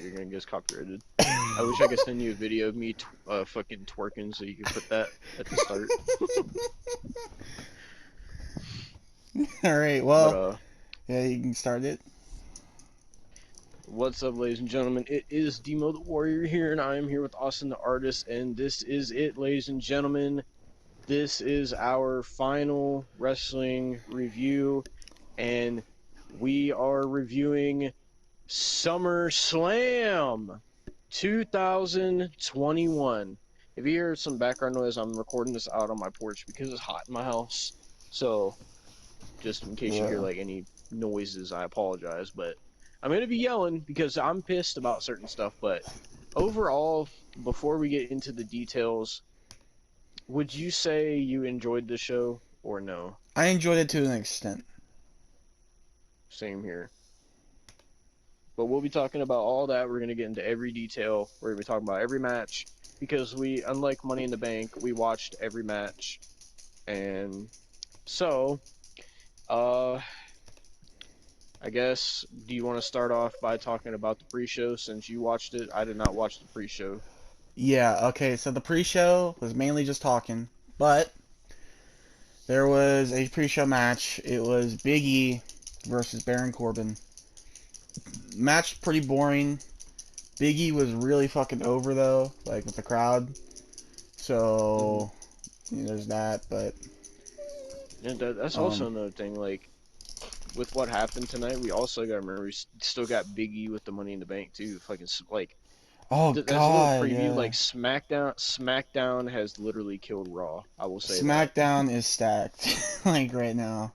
you're gonna get us copyrighted. I wish I could send you a video of me fucking twerking so you could put that at the start. All right, But well, yeah, you can start it. what's up, ladies and gentlemen? It is Demo the Warrior here, and I am here with Austin the Artist, and this is it, ladies and gentlemen. This is our final wrestling review, and we are reviewing SummerSlam 2021. If you hear some background noise, I'm recording this out on my porch because it's hot in my house. So, just in case you hear Yeah. like any noises, I apologize. But I'm gonna be yelling because I'm pissed about certain stuff. But overall, before we get into the details, would you say you enjoyed the show or no? I enjoyed it to an extent. Same here. But we'll be talking about all that. We're going to get into every detail. We're going to be talking about every match because we, unlike Money in the Bank, we watched every match. And so, I guess, do you want to start off by talking about the pre-show since you watched it? I did not watch the pre-show. Yeah, okay, so the pre-show was mainly just talking, but there was a pre-show match. It was Big E versus Baron Corbin. Match pretty boring. Big E was really fucking over though, like with the crowd. So, there's that, but And that's also another thing. Like, with what happened tonight, we also got to remember we still got Big E with the Money in the Bank too. Fucking like, oh there's a little god, preview. yeah. Like SmackDown has literally killed Raw. I will say that. SmackDown is stacked, like right now.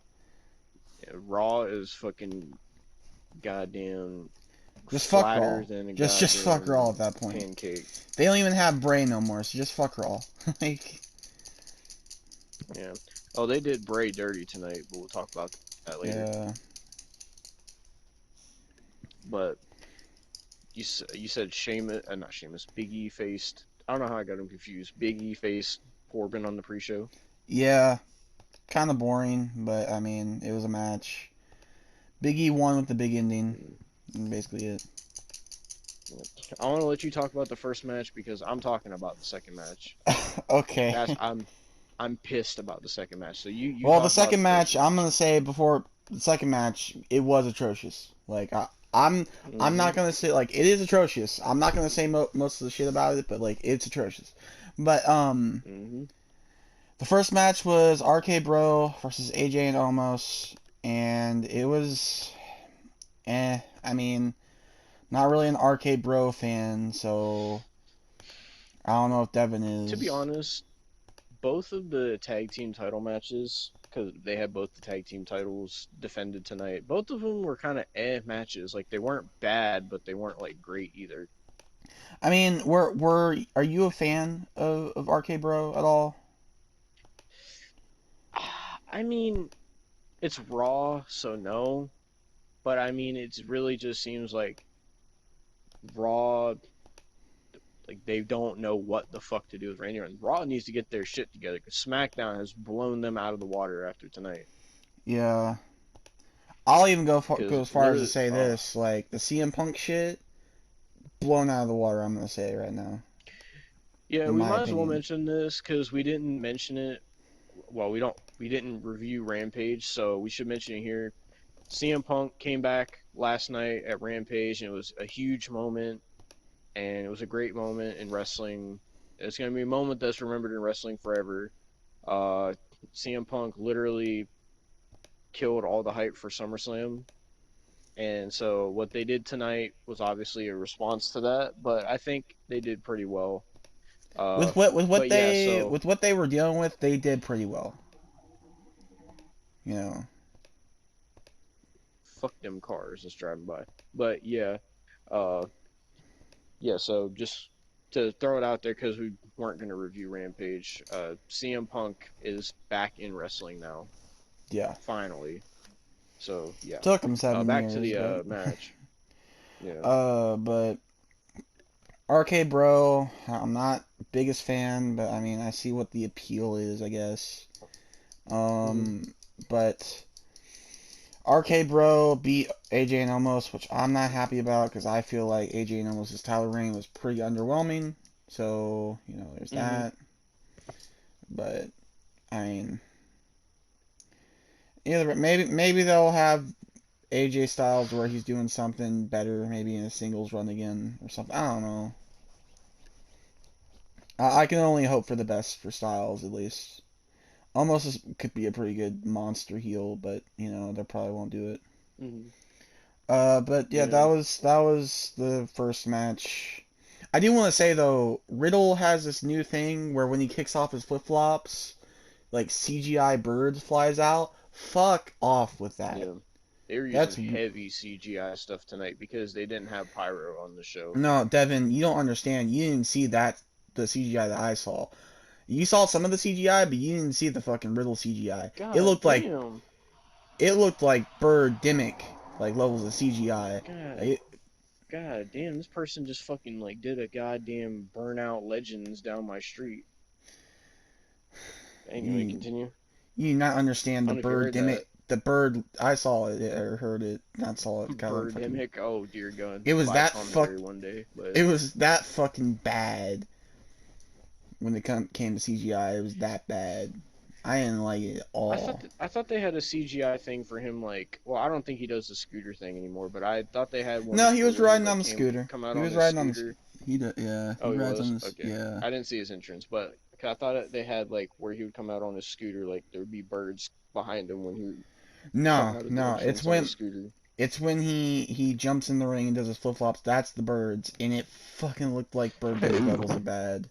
Yeah, Raw is fucking goddamn Just fuck flatter Raw. than a Just fuck Raw at goddamn that point. pancake. They don't even have Bray no more, so just fuck Raw. Like, Yeah. Oh, they did Bray dirty tonight, but we'll talk about that later. yeah. But you said Sheamus, not Sheamus, Big E faced. I don't know how I got him confused. Big E faced Corbin on the pre-show. Yeah, kind of boring, but I mean, it was a match. Big E won with the big ending. And basically it. I want to let you talk about the first match because I'm talking about the second match. Okay. That's I'm pissed about the second match. So you Well, talk the about second the first match, I'm gonna say before the second match, it was atrocious. Like I'm not gonna say like it is atrocious. I'm not gonna say most of the shit about it, but like it's atrocious. But the first match was RK Bro versus AJ and Omos, and it was, I mean, not really an RK Bro fan, so I don't know if Devin is. To be honest, both of the tag team title matches, because they had both the tag team titles defended tonight, both of them were kind of matches. Like, they weren't bad, but they weren't, like, great either. I mean, are you a fan of RK Bro at all? I mean, it's Raw, so no. But, I mean, it really just seems like Raw, like, they don't know what the fuck to do with Randy Orton. Raw needs to get their shit together, because SmackDown has blown them out of the water after tonight. Yeah. I'll even go as far as to Literally, say this, like the CM Punk shit, blown out of the water. I'm gonna say right now, yeah, in we my might as well opinion. mention this because we didn't mention it. Well, we didn't review Rampage, so we should mention it here. CM Punk came back last night at Rampage, and it was a huge moment, and it was a great moment in wrestling. It's gonna be a moment that's remembered in wrestling forever. Uh, CM Punk literally killed all the hype for SummerSlam. And so what they did tonight was obviously a response to that, but I think they did pretty well. Uh, but yeah, so With what they were dealing with, they did pretty well. You know. fuck them cars that's driving by. But yeah, uh, yeah. So just to throw it out there because we weren't going to review Rampage, CM Punk is back in wrestling now, Yeah. finally. So yeah, Took them 7 back to years, the but match. Yeah. but RK Bro, I'm not biggest fan, but I mean I see what the appeal is, I guess. Mm-hmm. But RK Bro beat AJ and Omos, which I'm not happy about because I feel like AJ and Omos' title reign was pretty underwhelming. So, there's Hmm. that. But I mean, either maybe they'll have AJ Styles where he's doing something better, maybe in a singles run again or something. I don't know. I can only hope for the best for Styles at least. Could be a pretty good monster heel, but they probably won't do it. Hmm. But yeah, that Yeah. was the first match. I do want to say though, Riddle has this new thing where when he kicks off his flip flops, like CGI birds flies out. Fuck off with that. Yeah. They were using That's heavy CGI stuff tonight because they didn't have pyro on the show. no, Devin. You don't understand. You didn't see the CGI that I saw. You saw some of the CGI, but you didn't see the fucking Riddle CGI. God damn. It looked like Birdemic like levels of CGI. God. It, God damn. This person just fucking like did a goddamn Burnout Legends down my street. Anyway, you continue. you do not understand I the don't know if you heard Birdemic. that. The bird I saw it or heard it, not saw it. Kind of fucking. Birdemic. Oh dear God. It was Live that fuck. commentary one day, but It was that fucking bad when it came to CGI. It was that bad. I didn't like it at all. I thought they had a CGI thing for him. Like, well, I don't think he does the scooter thing anymore, but I thought they had one No, he for was when he riding like on the scooter. come out He on was his riding on the. scooter. Yeah, he Oh, he rides on was? this. Okay. Yeah. I didn't see his entrance, but I thought they had like where he would come out on his scooter, like there would be birds behind him when he would come No, out of the no. entrance on the scooter. It's when he jumps in the ring and does his flip flops. That's the birds, and it fucking looked like Birdemic levels of bad.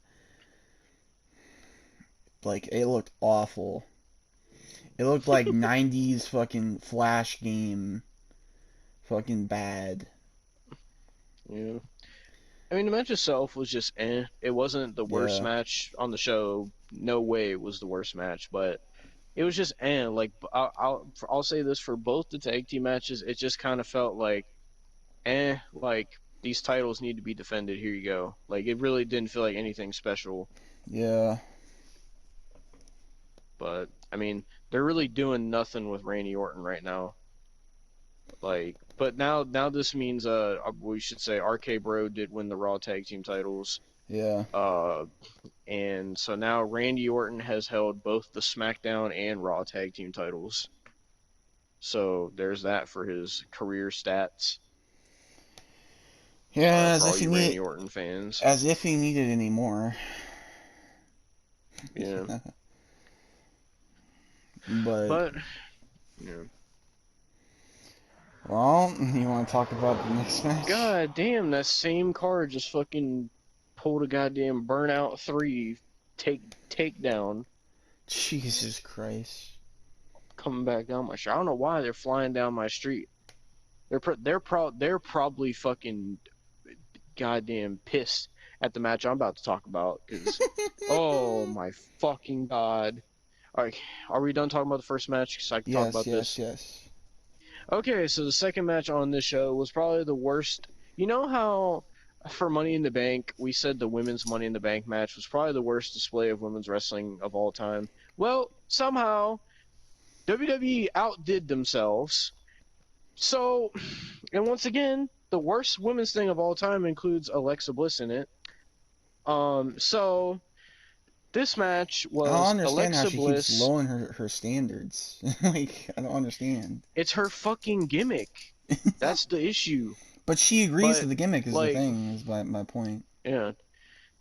Like it looked awful. It looked like '90s fucking flash game, fucking bad. Yeah. I mean, the match itself was just eh. It wasn't the worst Yeah, match on the show. No way it was the worst match, but it was just eh. Like I'll say this for both the tag team matches, it just kind of felt like like these titles need to be defended. Here you go. Like it really didn't feel like anything special. yeah, But I mean, they're really doing nothing with Randy Orton right now. Like, but now this means we should say RK Bro did win the Raw tag team titles. yeah. Uh and so now Randy Orton has held both the SmackDown and Raw tag team titles. So there's that for his career stats. Yeah, For all you Randy Orton fans. as if he needed any more. Yeah. But But yeah. well, you want to talk about the next match? God damn, that same card just fucking pulled a goddamn Burnout 3 takedown Jesus Christ. coming back down my street. I don't know why they're flying down my street. They're probably fucking goddamn pissed at the match I'm about to talk about because oh my fucking god. All right, are we done talking about the first match? Because I can talk Yes, about yes, this. yes. Okay, so the second match on this show was probably the worst. You know how for Money in the Bank, we said the women's Money in the Bank match was probably the worst display of women's wrestling of all time? Well, somehow WWE outdid themselves. So, and once again, the worst women's thing of all time includes Alexa Bliss in it. So this match I don't was understand how Alexa she keeps Bliss. lowering her standards. Like, I don't understand. It's her fucking gimmick. That's the issue. But she agrees to But the gimmick is the like, thing, is my point. yeah.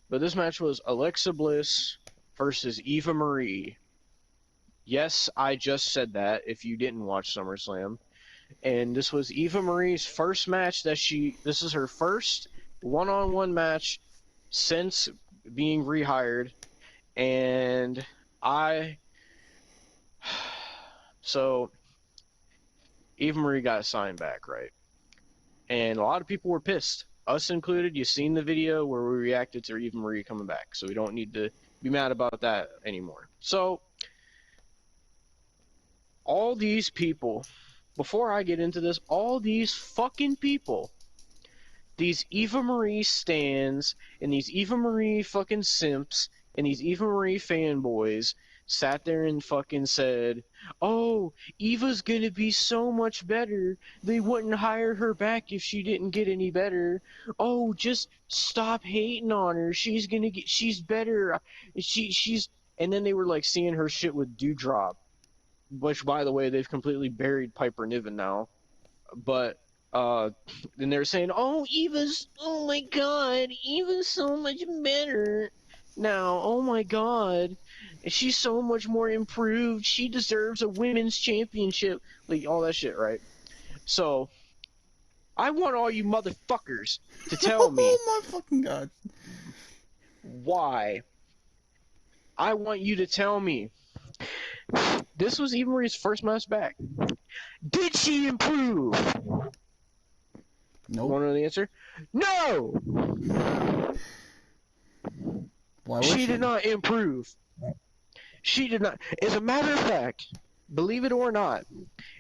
But this match was Alexa Bliss versus Eva Marie. Yes, I just said that if you didn't watch SummerSlam. And this was Eva Marie's first match this is her first one-on-one match since being rehired. And I, so Eva Marie got signed back, right? And a lot of people were pissed, us included. You've seen the video where we reacted to Eva Marie coming back, so we don't need to be mad about that anymore. So all these people, before I get into this, all these fucking people, these Eva Marie stans and these Eva Marie fucking simps and these Eva Marie fanboys sat there and fucking said, "Oh, Eva's gonna be so much better. They wouldn't hire her back if she didn't get any better. Oh, just stop hating on her. She's better. She's." And then they were like seeing her shit with Dewdrop, which, by the way, they've completely buried Piper Niven now. But then they're saying, "Oh, oh my God, Eva's so much better now. Oh my God, she's so much more improved. She deserves a women's championship." Like all that shit, right? So I want all you motherfuckers to tell me Oh my fucking god. why. I want you to tell me this was Eva Marie's first match back. Did she improve? Nope. Want to know the answer? No! Why would She she? did not improve. She did not. As a matter of fact, believe it or not,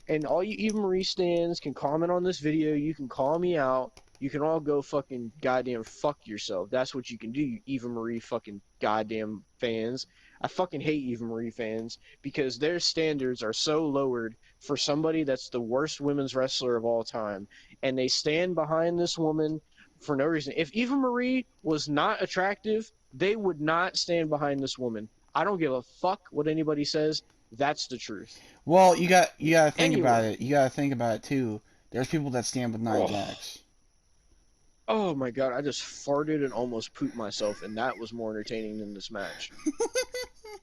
and all you Eva Marie stands can comment on this video. You can call me out. You can all go fucking goddamn fuck yourself. That's what you can do, you Eva Marie fucking goddamn fans. I fucking hate Eva Marie fans because their standards are so lowered for somebody that's the worst women's wrestler of all time. And they stand behind this woman for no reason. If Eva Marie was not attractive, they would not stand behind this woman. I don't give a fuck what anybody says. That's the truth. Well, you gotta think about Anyway. it. You gotta think about it too. There's people that stand with Nia Oh, Jax. oh my god, I just farted and almost pooped myself, and that was more entertaining than this match.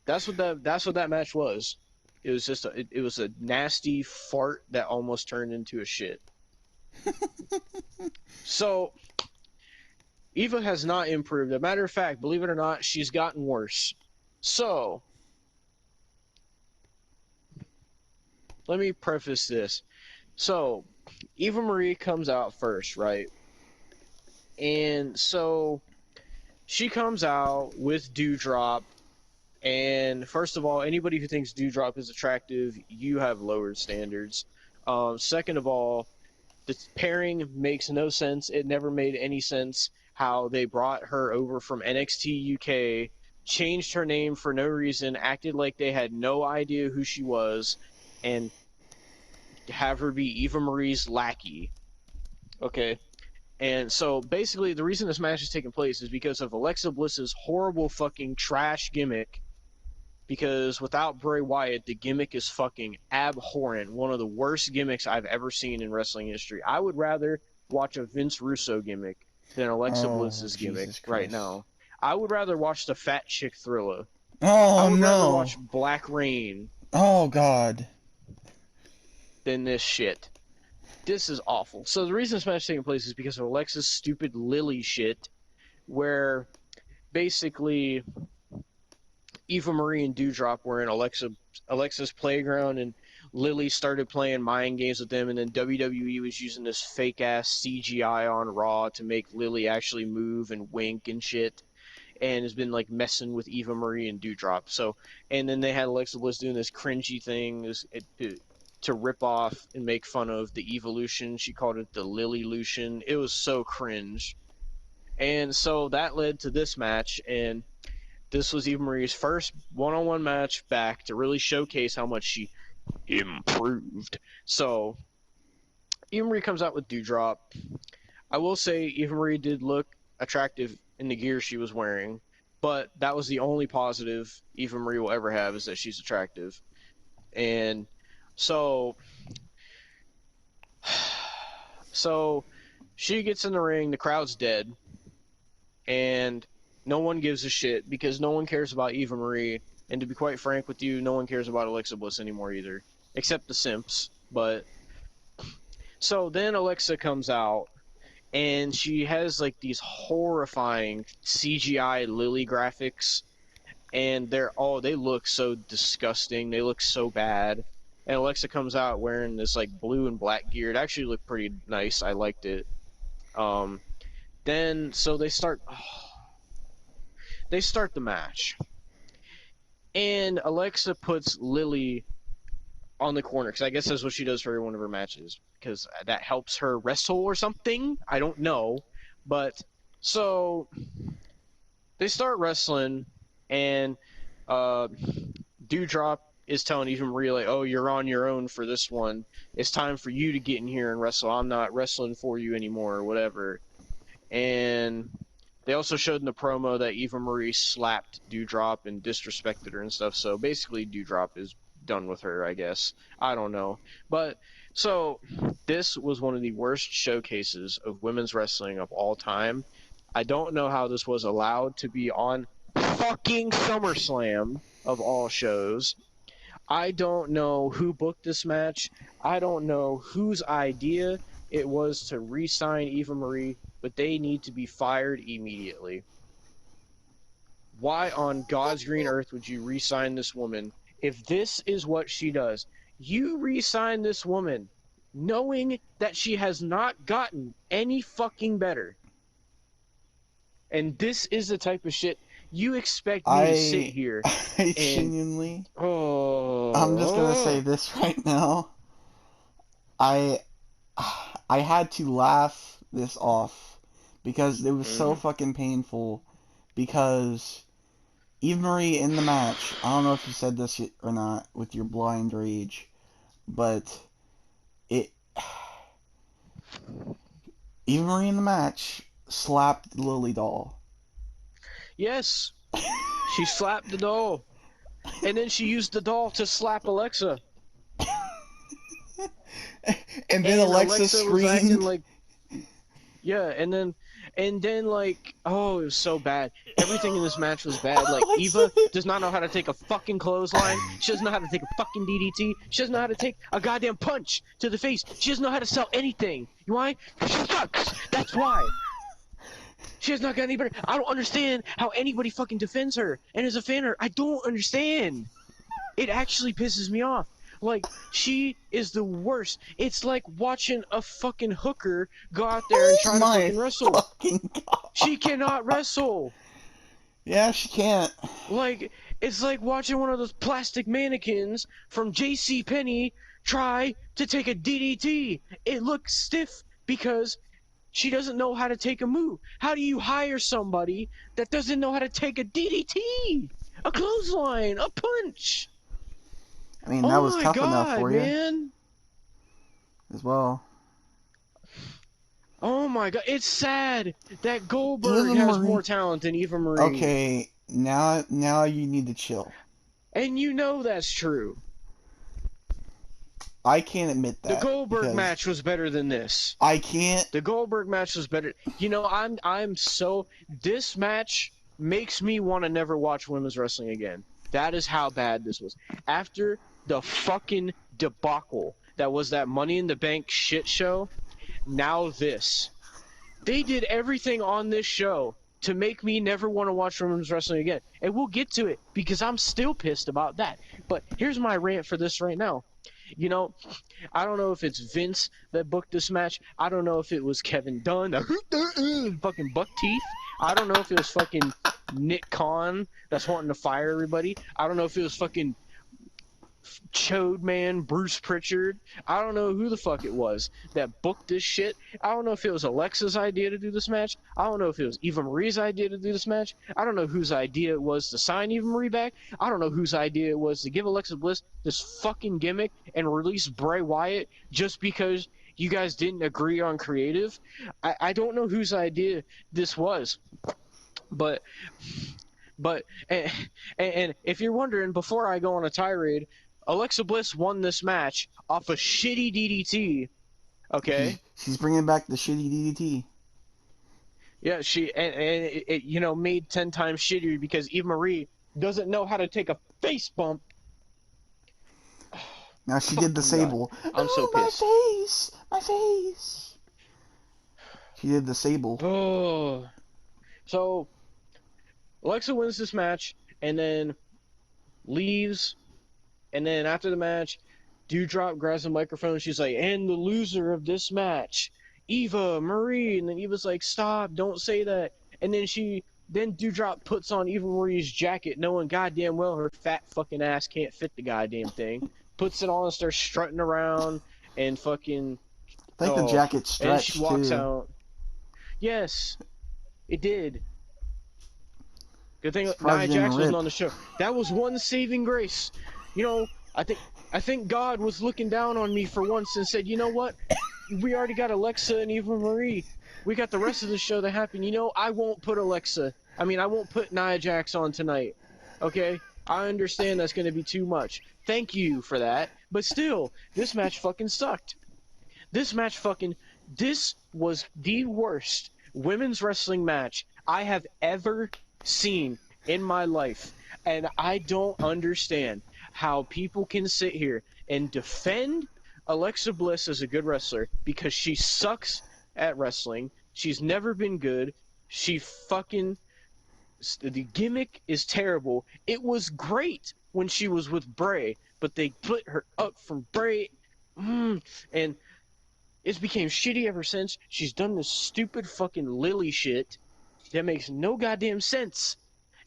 That's what that match was. It was just it was a nasty fart that almost turned into a shit. So Eva has not improved. As a matter of fact, believe it or not, she's gotten worse. So let me preface this. So Eva Marie comes out first, right? And so she comes out with Dewdrop. And first of all, anybody who thinks Dewdrop is attractive, you have lowered standards. Second of all, the pairing makes no sense. It never made any sense how they brought her over from NXT UK, changed her name for no reason, acted like they had no idea who she was, and have her be Eva Marie's lackey. Okay. And so basically, the reason this match is taking place is because of Alexa Bliss's horrible fucking trash gimmick. Because without Bray Wyatt, the gimmick is fucking abhorrent. One of the worst gimmicks I've ever seen in wrestling history. I would rather watch a Vince Russo gimmick than Alexa Oh, Bliss's gimmick Jesus right Christ. now. I would rather watch the Fat Chick Thriller. I Oh would rather no. watch Black Rain Oh god. than this shit. This is awful. So the reason this match is taking place is because of Alexa's stupid Lily shit, where basically Eva Marie and Dewdrop were in Alexa's playground, and Lily started playing mind games with them, and then WWE was using this fake ass CGI on Raw to make Lily actually move and wink and shit, and has been like messing with Eva Marie and Dewdrop. So, and then they had Alexa Bliss doing this cringy thing to rip off and make fun of the Evolution. She called it the Lilylution. It was so cringe. And so that led to this match, and this was Eva Marie's first one-on-one match back to really showcase how much she improved. So Eva Marie comes out with Dewdrop. I will say Eva Marie did look attractive in the gear she was wearing, but that was the only positive Eva Marie will ever have, is that she's attractive. And so so she gets in the ring, the crowd's dead, and no one gives a shit because no one cares about Eva Marie. And to be quite frank with you, no one cares about Alexa Bliss anymore either, except the simps. But so then Alexa comes out, and she has like these horrifying CGI Lily graphics, and they look so disgusting. They look so bad. And Alexa comes out wearing this like blue and black gear. It actually looked pretty nice. I liked it. Um, then so they start the match, and Alexa puts Lily on the corner because I guess that's what she does for every one of her matches because that helps her wrestle or something. I don't know, but so they start wrestling, and uh, Dewdrop is telling Eva Marie, like, oh, you're on your own for this one. It's time for you to get in here and wrestle. I'm not wrestling for you anymore, or whatever. And they also showed in the promo that Eva Marie slapped Dewdrop and disrespected her and stuff. So basically, Dewdrop is done with her, I guess. I don't know. But so this was one of the worst showcases of women's wrestling of all time. I don't know how this was allowed to be on fucking SummerSlam of all shows. I don't know who booked this match. I don't know whose idea it was to re-sign Eva Marie, but they need to be fired immediately. Why on God's green earth would you re-sign this woman if this is what she does? You re-sign this woman knowing that she has not gotten any fucking better. And this is the type of shit you expect me to sit here I genuinely. Oh. I'm just gonna say this right now. I had to laugh this off because it was so fucking painful. Because Eva Marie in the match, I don't know if you said this or not with your blind rage, but Eva Marie in the match slapped Lily Doll. Yes, she slapped the doll, and then she used the doll to slap Alexa. And then Alexa screamed. Like, yeah, and then like, oh, it was so bad. Everything in this match was bad. Like, Eva does not know how to take a fucking clothesline. She doesn't know how to take a fucking DDT. She doesn't know how to take a goddamn punch to the face. She doesn't know how to sell anything. You know why? Because she sucks. That's why. She has not got any better. I don't understand how anybody fucking defends her and is a fan of her. I don't understand. It actually pisses me off. Like, she is the worst. It's like watching a fucking hooker go out there and try to fucking wrestle. Fucking God. She cannot wrestle. Yeah, she can't. Like, it's like watching one of those plastic mannequins from JCPenney try to take a DDT. It looks stiff because she doesn't know how to take a move. How do you hire somebody that doesn't know how to take a DDT? A clothesline, a punch? I mean, that was tough enough for you. Man. As well. Oh my God, it's sad that Goldberg has more talent than Eva Marie. Okay, now you need to chill. And you know that's true. I can't admit that. The Goldberg match was better than this. I can't. The Goldberg match was better. You know, I'm so... This match makes me want to never watch women's wrestling again. That is how bad this was. After the fucking debacle that was that Money in the Bank shit show, now this. They did everything on this show to make me never want to watch women's wrestling again. And we'll get to it because I'm still pissed about that. But here's my rant for this right now. You know, I don't know if it's Vince that booked this match. I don't know if it was Kevin Dunn, fucking buck teeth. I don't know if it was fucking Nick Khan that's wanting to fire everybody. I don't know if it was fucking Chode Man, Bruce Pritchard. I don't know who the fuck it was that booked this shit. I don't know if it was Alexa's idea to do this match. I don't know if it was Eva Marie's idea to do this match. I don't know whose idea it was to sign Eva Marie back. I don't know whose idea it was to give Alexa Bliss this fucking gimmick and release Bray Wyatt just because you guys didn't agree on creative. I don't know whose idea this was. But and if you're wondering, before I go on a tirade, Alexa Bliss won this match off a shitty DDT. Okay, she's bringing back the shitty DDT. Yeah, it you know, made 10 times shittier because Eva Marie doesn't know how to take a face bump. Now she did the Sable. I'm so pissed. My face. She did the Sable. Oh, so Alexa wins this match and then leaves. And then after the match, Dewdrop grabs the microphone. She's like, and the loser of this match, Eva Marie. And then Eva's like, stop, don't say that. And then Dewdrop puts on Eva Marie's jacket, knowing goddamn well her fat fucking ass can't fit the goddamn thing. Puts it on and starts strutting around and fucking... I think the jacket stretched, and she walks too. out. Yes, it did. Good thing Surprised Nia you didn't Jax wasn't rip. on the show. That was one saving grace. You know, I think God was looking down on me for once and said, you know what? We already got Alexa and Eva Marie. We got the rest of the show to happen. You know, I won't put I won't put Nia Jax on tonight. Okay? I understand that's going to be too much. Thank you for that. But still, this match fucking sucked. This match fucking. This was the worst women's wrestling match I have ever seen in my life. And I don't understand how people can sit here and defend Alexa Bliss as a good wrestler because she sucks at wrestling. She's never been good. She fucking. The gimmick is terrible. It was great when she was with Bray, but they put her up from Bray. And it's became shitty ever since. She's done this stupid fucking Lily shit that makes no goddamn sense.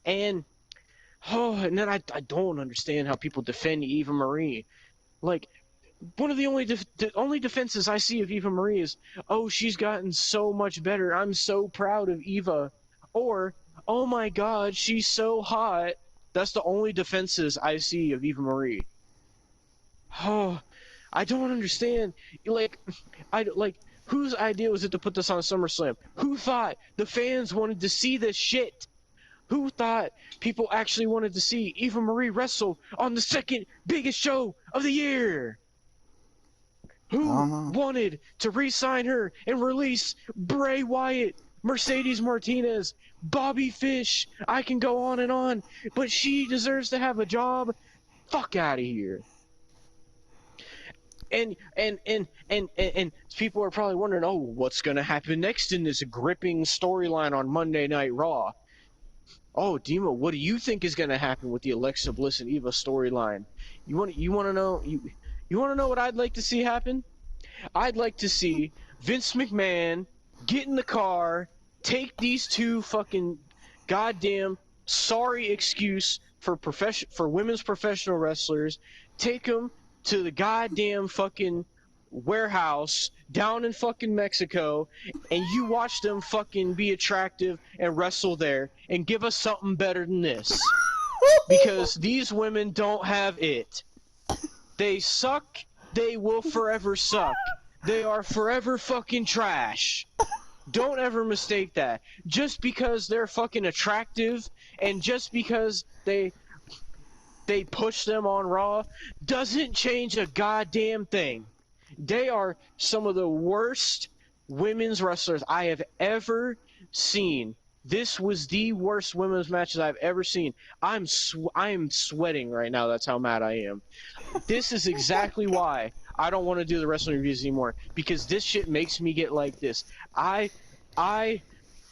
And and then I don't understand how people defend Eva Marie. Like, one of the only defenses I see of Eva Marie is, oh, she's gotten so much better. I'm so proud of Eva. Or, oh my god, she's so hot. That's the only defenses I see of Eva Marie. Oh, I don't understand. Like, whose idea was it to put this on SummerSlam? Who thought the fans wanted to see this shit? Who thought people actually wanted to see Eva Marie wrestle on the second biggest show of the year? Who wanted to re-sign her and release Bray Wyatt, Mercedes Martinez, Bobby Fish? I can go on, but she deserves to have a job. Fuck out of here. And people are probably wondering, oh, what's going to happen next in this gripping storyline on Monday Night Raw? Oh, Dima, what do you think is going to happen with the Alexa Bliss and Eva storyline? You want to know what I'd like to see happen? I'd like to see Vince McMahon get in the car, take these two fucking goddamn sorry excuse for women's professional wrestlers, take them to the goddamn fucking warehouse down in fucking Mexico, and you watch them fucking be attractive and wrestle there and give us something better than this. Because these women don't have it. They suck. They will forever suck. They are forever fucking trash. Don't ever mistake that. Just because they're fucking attractive and just because they push them on Raw doesn't change a goddamn thing. They are some of the worst women's wrestlers I have ever seen. This was the worst women's matches I've ever seen. I am sweating right now. That's how mad I am. This is exactly why I don't want to do the wrestling reviews anymore, because this shit makes me get like this. I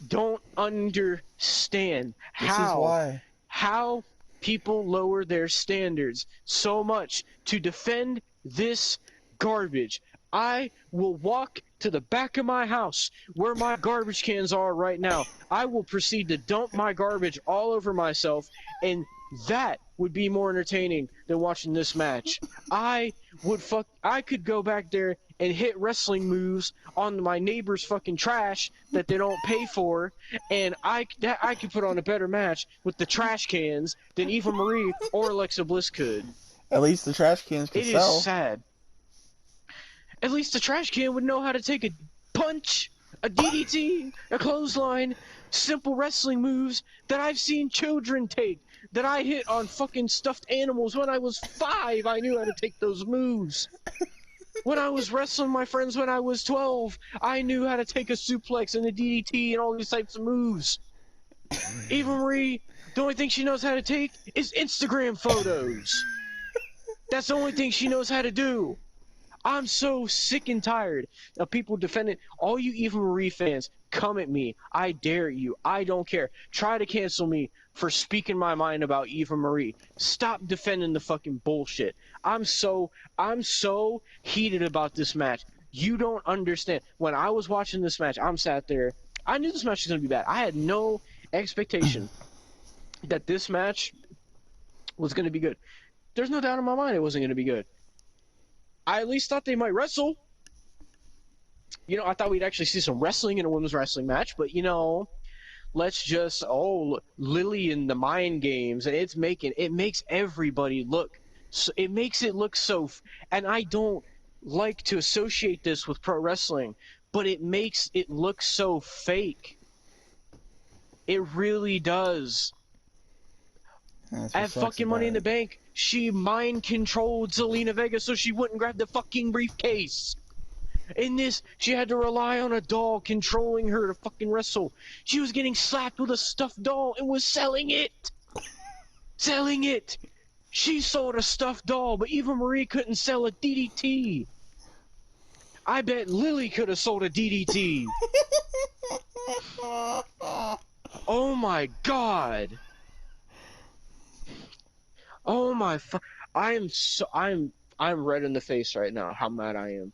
don't understand how people lower their standards so much to defend this garbage. I will walk to the back of my house where my garbage cans are right now. I will proceed to dump my garbage all over myself, and that would be more entertaining than watching this match. I could go back there and hit wrestling moves on my neighbor's fucking trash that they don't pay for, and I could put on a better match with the trash cans than Eva Marie or Alexa Bliss could. At least the trash cans could sell. It is sad. At least the trash can would know how to take a punch, a DDT, a clothesline, simple wrestling moves that I've seen children take, that I hit on fucking stuffed animals when I was 5. I knew how to take those moves. When I was wrestling my friends when I was 12, I knew how to take a suplex and a DDT and all these types of moves. Eva Marie, the only thing she knows how to take is Instagram photos. That's the only thing she knows how to do. I'm so sick and tired of people defending. All you Eva Marie fans, come at me. I dare you. I don't care. Try to cancel me for speaking my mind about Eva Marie. Stop defending the fucking bullshit. I'm so heated about this match. You don't understand. When I was watching this match, I'm sat there. I knew this match was going to be bad. I had no expectation that this match was going to be good. There's no doubt in my mind it wasn't going to be good. I at least thought they might wrestle. You know, I thought we'd actually see some wrestling in a women's wrestling match, but, you know, let's just Lily in the mind games, and it makes everybody look so, it makes it look so and I don't like to associate this with pro wrestling, but it makes it look so fake. It really does. That's what At sucks fucking Money about in the it. Bank, she mind controlled Zelina Vega so she wouldn't grab the fucking briefcase. In this, she had to rely on a doll controlling her to fucking wrestle. She was getting slapped with a stuffed doll and was selling it. Selling it. She sold a stuffed doll, but Eva Marie couldn't sell a DDT. I bet Lily could have sold a DDT. Oh my god. Oh my I'm red in the face right now how mad I am.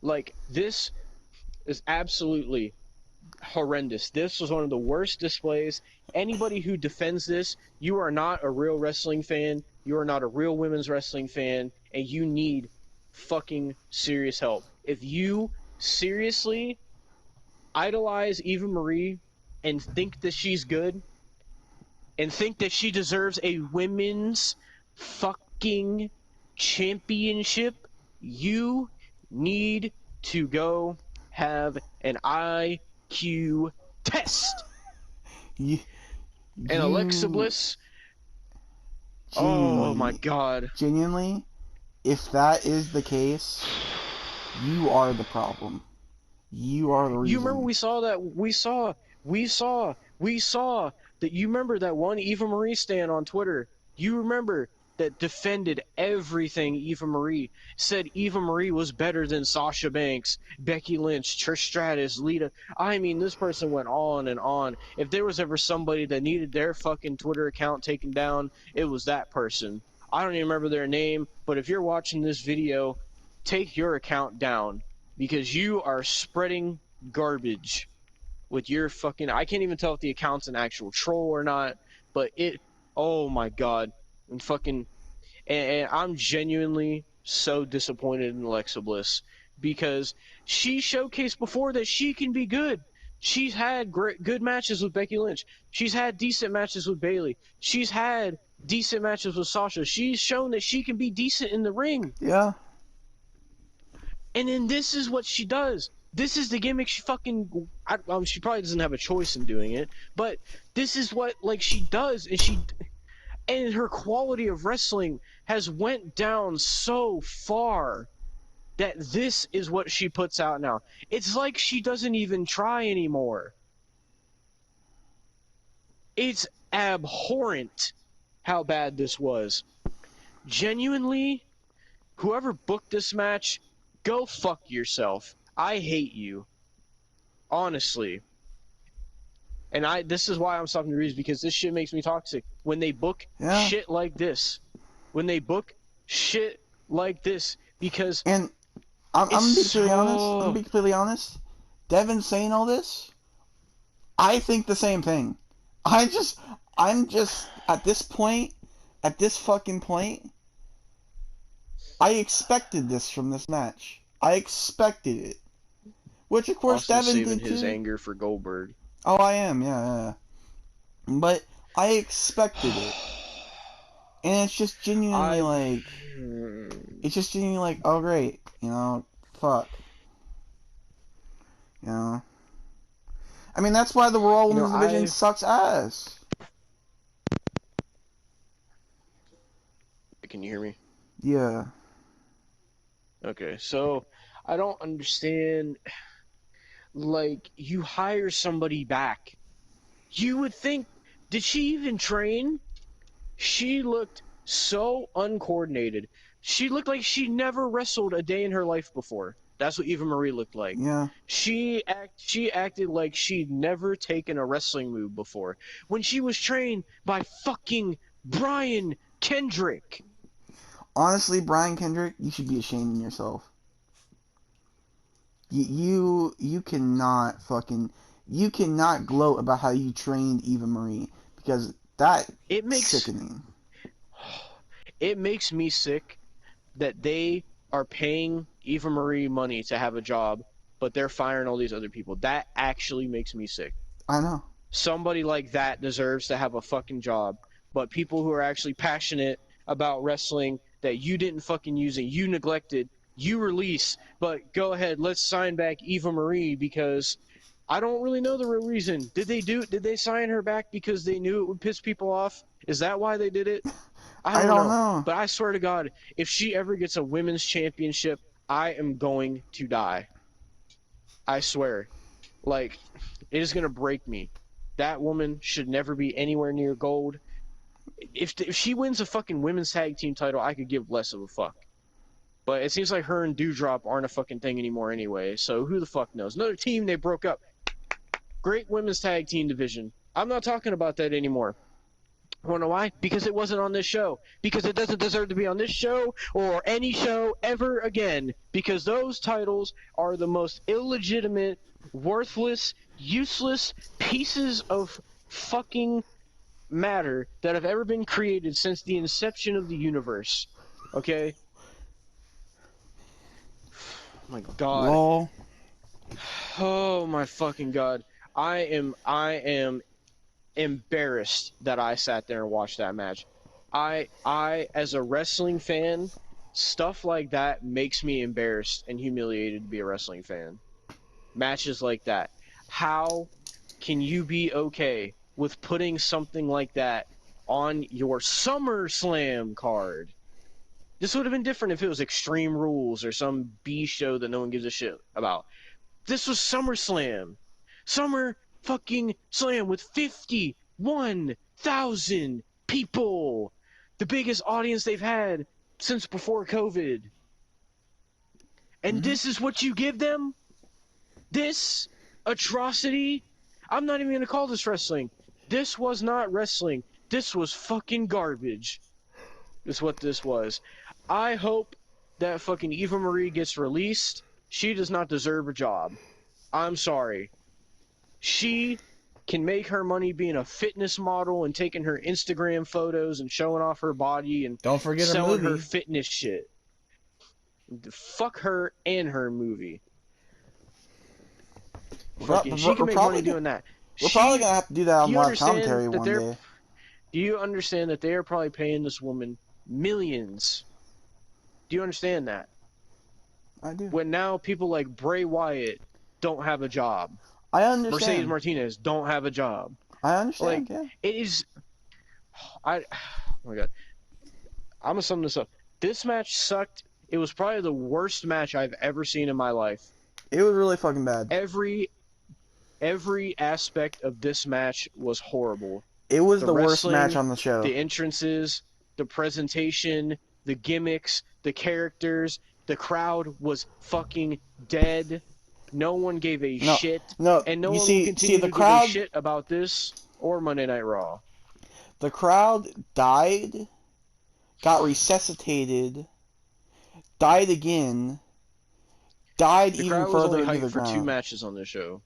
Like, this is absolutely horrendous. This was one of the worst displays. Anybody who defends this, you are not a real wrestling fan. You are not a real women's wrestling fan, and you need fucking serious help. If you seriously idolize Eva Marie and think that she's good and think that she deserves a women's fucking championship, you need to go have an IQ test. You, And Alexa you Bliss, oh my genuinely, god. genuinely, if that is the case, you are the problem. You are the You remember reason. we saw that you remember that one Eva Marie stan on Twitter. You remember that defended everything Eva Marie, said Eva Marie was better than Sasha Banks, Becky Lynch, Trish Stratus, Lita. I mean, this person went on and on. If there was ever somebody that needed their fucking Twitter account taken down, it was that person. I don't even remember their name, but if you're watching this video, take your account down because you are spreading garbage with your fucking. I can't even tell if the account's an actual troll or not, but it. Oh my god, and fucking. And I'm genuinely so disappointed in Alexa Bliss because she showcased before that she can be good. She's had good matches with Becky Lynch. She's had decent matches with Bayley. She's had decent matches with Sasha. She's shown that she can be decent in the ring. Yeah. And then this is what she does. This is the gimmick she fucking. She probably doesn't have a choice in doing it, but this is what like she does, and her quality of wrestling has went down so far that this is what she puts out now. It's like she doesn't even try anymore. It's abhorrent how bad this was. Genuinely, whoever booked this match, go fuck yourself. I hate you. Honestly. And this is why I'm stopping the reviews, because this shit makes me toxic. When they book Yeah. shit like this. When they book shit like this. Because And I'm gonna be completely honest. I'm so... gonna be completely honest. Devin saying all this, I think the same thing. I'm just at this point, at this fucking point, I expected this from this match. I expected it. Which, of course, Austin's Devin saving did his too. anger for Goldberg. Oh, I am, yeah. But I expected it. And it's just genuinely like... It's just genuinely like, oh, great. You know, fuck. You know? I mean, that's why the Raw Women's Division sucks ass. Can you hear me? Yeah. Okay, so I don't understand. Like, you hire somebody back. You would think, did she even train? She looked so uncoordinated. She looked like she never wrestled a day in her life before. That's what Eva Marie looked like. Yeah. She acted like she'd never taken a wrestling move before. When she was trained by fucking Brian Kendrick. Honestly, Brian Kendrick, you should be ashamed of yourself. You cannot fucking... You cannot gloat about how you trained Eva Marie, because that's sickening. It makes me sick that they are paying Eva Marie money to have a job, but they're firing all these other people. That actually makes me sick. I know. Somebody like that deserves to have a fucking job. But people who are actually passionate about wrestling that you didn't fucking use it, you neglected, you release, but go ahead, let's sign back Eva Marie because I don't really know the real reason. Did they sign her back because they knew it would piss people off? Is that why they did it? I I don't don't know. know. But I swear to God, if she ever gets a women's championship, I am going to die. I swear. Like, it is going to break me. That woman should never be anywhere near gold. If she wins a fucking women's tag team title, I could give less of a fuck. But it seems like her and Dewdrop aren't a fucking thing anymore anyway, so who the fuck knows? Another team they broke up. Great women's tag team division. I'm not talking about that anymore. Want to know why? Because it wasn't on this show. Because it doesn't deserve to be on this show or any show ever again. Because those titles are the most illegitimate, worthless, useless pieces of fucking matter that have ever been created since the inception of the universe. Okay? Oh my God. Lol. Oh my fucking God. I am embarrassed that I sat there and watched that match. I as a wrestling fan, stuff like that makes me embarrassed and humiliated to be a wrestling fan. Matches like that. How can you be okay with putting something like that on your SummerSlam card? This would have been different if it was Extreme Rules or some B show that no one gives a shit about. This was SummerSlam. Summer fucking Slam with 51,000 people. The biggest audience they've had since before COVID. And this is what you give them? This atrocity? I'm not even going to call this wrestling. This was not wrestling. This was fucking garbage. Is what this was. I hope that fucking Eva Marie gets released. She does not deserve a job. I'm sorry. She can make her money being a fitness model and taking her Instagram photos and showing off her body and Don't forget her selling movie. her fitness shit. Fuck her and her movie. She can make money doing that. We're probably gonna have to do that on live commentary that one day. Do you understand that they are probably paying this woman millions? Do you understand that? I do. When now people like Bray Wyatt don't have a job. I understand. Mercedes Martinez don't have a job. I understand. Like, yeah. it is. Oh my God. I'm gonna sum this up. This match sucked. It was probably the worst match I've ever seen in my life. It was really fucking bad. Every aspect of this match was horrible. It was the worst wrestling, match on the show. The entrances, the presentation, the gimmicks, the characters, the crowd was fucking dead. No one gave a shit. No, and no you one see, will continue the to crowd, give a shit about this or Monday Night Raw. The crowd died, got resuscitated, died again, died The even crowd was further only into the hyped for 2 ground, matches on this show.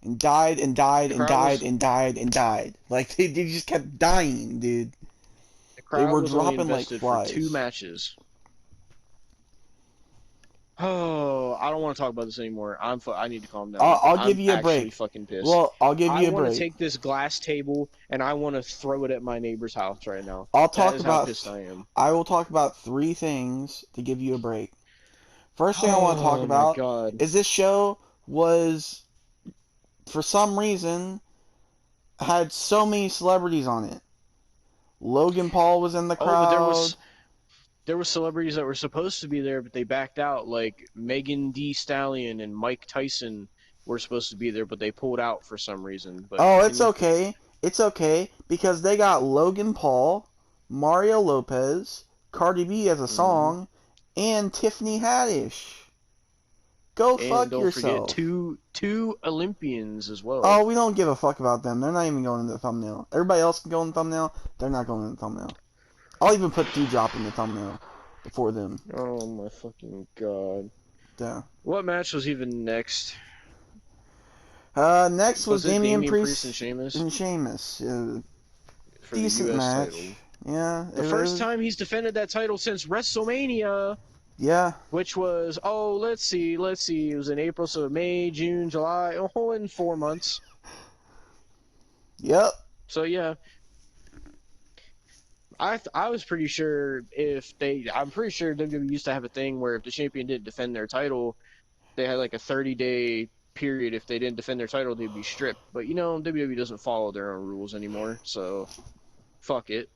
and died and died The and crowd died was- and died and died. Like they just kept dying, dude. The crowd were was only dropping like invested flies. for 2 matches. Oh, I don't want to talk about this anymore. I need to calm down. I'll give you a I'm break. actually fucking pissed. Well, I'll give you a I want break. to take this glass table and I want to throw it at my neighbor's house right now. I'll That talk is how about. pissed I am. I will talk about 3 things to give you a break. First thing I want to talk Oh my about God. is this show was, for some reason, had so many celebrities on it. Logan Paul was in the crowd. But there were celebrities that were supposed to be there, but they backed out. Like Megan Thee Stallion and Mike Tyson were supposed to be there, but they pulled out for some reason. But Oh, it's okay. It's okay because they got Logan Paul, Mario Lopez, Cardi B as a song, and Tiffany Haddish. Go And fuck don't yourself. forget two Olympians as well. Oh, we don't give a fuck about them. They're not even going in the thumbnail. Everybody else can go in the thumbnail. They're not going in the thumbnail. I'll even put Dewdrop in the thumbnail before them. Oh my fucking God. Yeah. What match was even next? Next was it Damian Priest and Sheamus? and Sheamus. For the Decent US match. title. Yeah. The first time he's defended that title since WrestleMania. Yeah. Which was, let's see. It was in April, so May, June, July. In 4 months. Yep. So yeah, I was pretty sure I'm pretty sure WWE used to have a thing where if the champion didn't defend their title, they had like a 30-day period. If they didn't defend their title, they'd be stripped. But WWE doesn't follow their own rules anymore, so fuck it.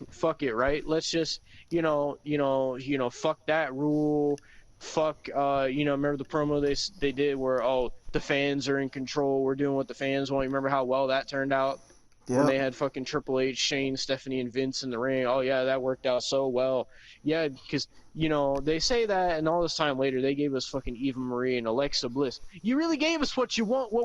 Fuck it, right? Let's just, fuck that rule. Fuck, remember the promo they did where, oh, the fans are in control. We're doing what the fans want. You remember how well that turned out? When Yep. they had fucking Triple H, Shane, Stephanie, and Vince in the ring. Oh yeah, that worked out so well. Yeah, because they say that, and all this time later, they gave us fucking Eva Marie and Alexa Bliss. You really gave us what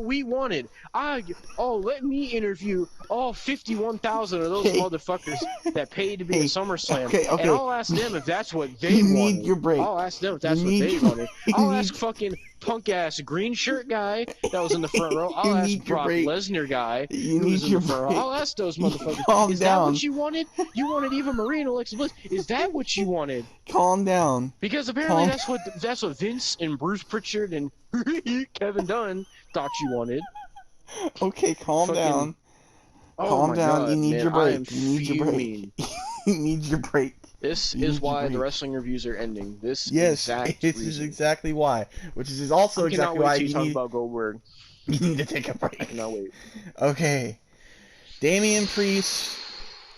we wanted. Let me interview all 51,000 of those Hey. motherfuckers that paid to be in Hey. SummerSlam, Okay. and Okay. I'll ask them if that's what they You need wanted. your break. I'll ask them if You that's what need they your wanted. you I'll need ask fucking punk ass green shirt guy that was in the front row. you I'll ask need your Brock break. Lesnar guy You who was need in the your front row. break. I'll ask those You motherfuckers. calm Is that down. what you wanted? You wanted Eva Marie and Alexa Bliss? Is that what you wanted? Calm down. Because apparently Calm. that's what Vince and Bruce Pritchard and Kevin Dunn thought you wanted. Okay. Calm Fucking down. oh Calm my down. You god, need man, your I am break. You need your break. fuming. You need your break. This You is need your why the break. wrestling reviews are ending. This Yes, exact this is reason. exactly why. Which is also I cannot exactly wait why till you talk about Goldberg. you need to take a I break. cannot wait. Okay. Damian Priest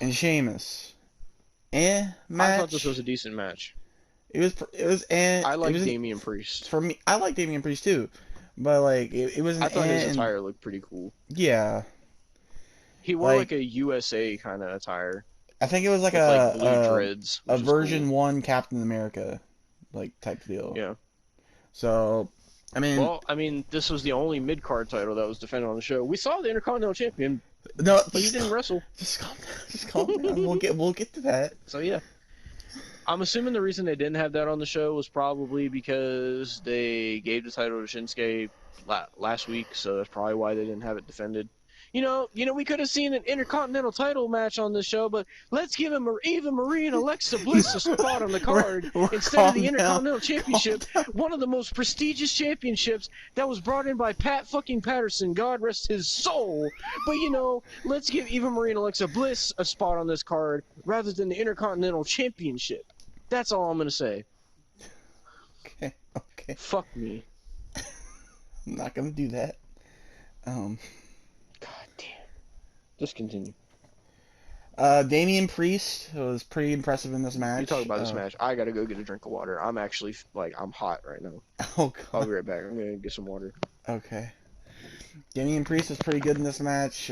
and Sheamus. I thought this Match. was a decent match. It I like was Damian Priest. for me. I like Damian Priest too, but like it was an I thought his and attire looked pretty cool. yeah, He wore like like a USA kind of attire I think it was like with like blue dreads, a which is version cool. 1 Captain America like type deal. Yeah. So I mean, Well, I mean, this was the only mid card title that was defended on the show. We saw the Intercontinental Champion, no, but he didn't wrestle. just calm down. Just calm down. We'll get to that. So yeah, I'm assuming the reason they didn't have that on the show was probably because they gave the title to Shinsuke last week, so that's probably why they didn't have it defended. We could have seen an Intercontinental title match on the show, but let's give him Eva Marie and Alexa Bliss a spot on the card instead of the Intercontinental Championship, one of the most prestigious championships that was brought in by Pat fucking Patterson, God rest his soul. But let's give Eva Marie and Alexa Bliss a spot on this card rather than the Intercontinental Championship. That's all I'm gonna say. Okay, okay. Fuck me. I'm not gonna do that. God damn. Just continue. Damian Priest was pretty impressive in this match. You talk about this match. I gotta go get a drink of water. I'm actually I'm hot right now. Oh I'll god. be right back. I'm gonna get some water. Okay. Damian Priest was pretty good in this match.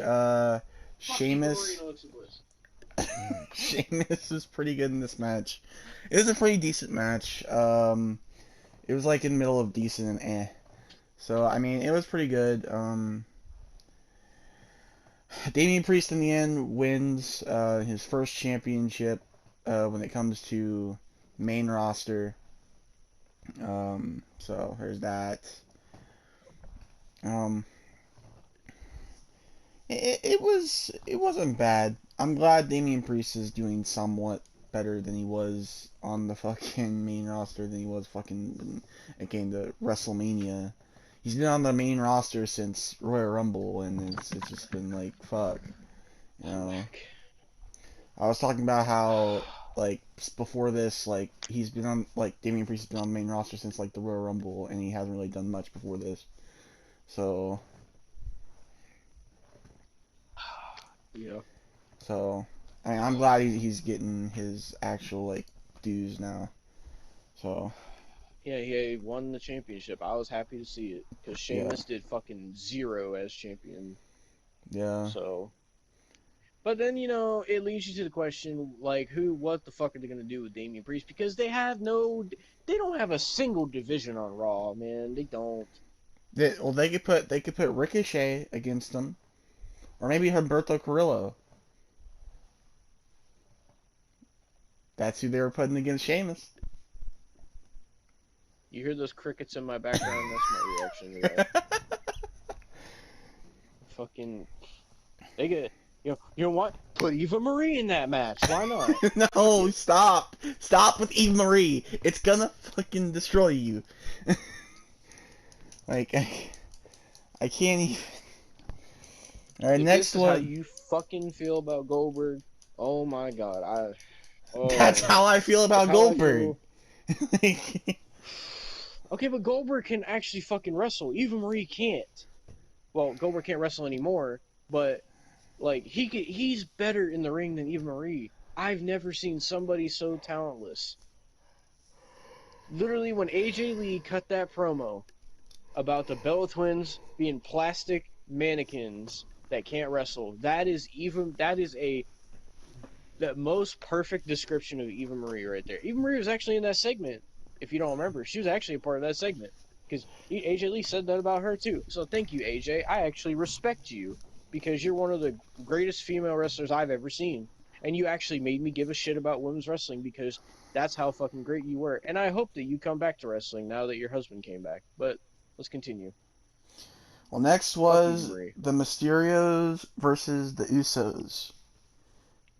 Sheamus. Sheamus was pretty good in this match. It was a pretty decent match. It was like in the middle of decent and eh. So I mean, it was pretty good. Damian Priest in the end wins his first championship when it comes to main roster. So there's that. It wasn't bad. I'm glad Damian Priest is doing somewhat better than he was on the fucking main roster than he was fucking when it came to WrestleMania. He's been on the main roster since Royal Rumble, and it's just been like fuck. You know, I was talking about how like before this, like he's been on like Damian Priest has been on the main roster since like the Royal Rumble, and he hasn't really done much before this. So Yeah. So, I mean, I'm glad he's getting his actual like dues now. So, Yeah, he won the championship. I was happy to see it because Sheamus did fucking zero as champion. yeah. So, but then it leads you to the question like, what the fuck are they gonna do with Damian Priest? Because they don't have a single division on Raw, man. They don't. They could put Ricochet against him, or maybe Humberto Carrillo. That's who they were putting against Sheamus. You hear those crickets in my background? That's my reaction to that. Fucking, they get. You know what? Put Eva Marie in that match. Why not? No, stop with Eve Marie. It's gonna fucking destroy you. Like I can't even. All right, If this next is how one. you fucking feel about Goldberg, oh my god, That's how I feel that's about how I Goldberg. feel. Okay, but Goldberg can actually fucking wrestle. Eva Marie can't. Well, Goldberg can't wrestle anymore, but like he's better in the ring than Eva Marie. I've never seen somebody so talentless. Literally, when AJ Lee cut that promo about the Bella Twins being plastic mannequins that can't wrestle, that is a the most perfect description of Eva Marie right there. Eva Marie was actually in that segment. If you don't remember, she was actually a part of that segment because AJ Lee said that about her too. So thank you, AJ. I actually respect you because you're one of the greatest female wrestlers I've ever seen, and you actually made me give a shit about women's wrestling because that's how fucking great you were. And I hope that you come back to wrestling now that your husband came back. But let's continue. Well, next Fuck Eva was Marie. the Mysterios versus the Usos.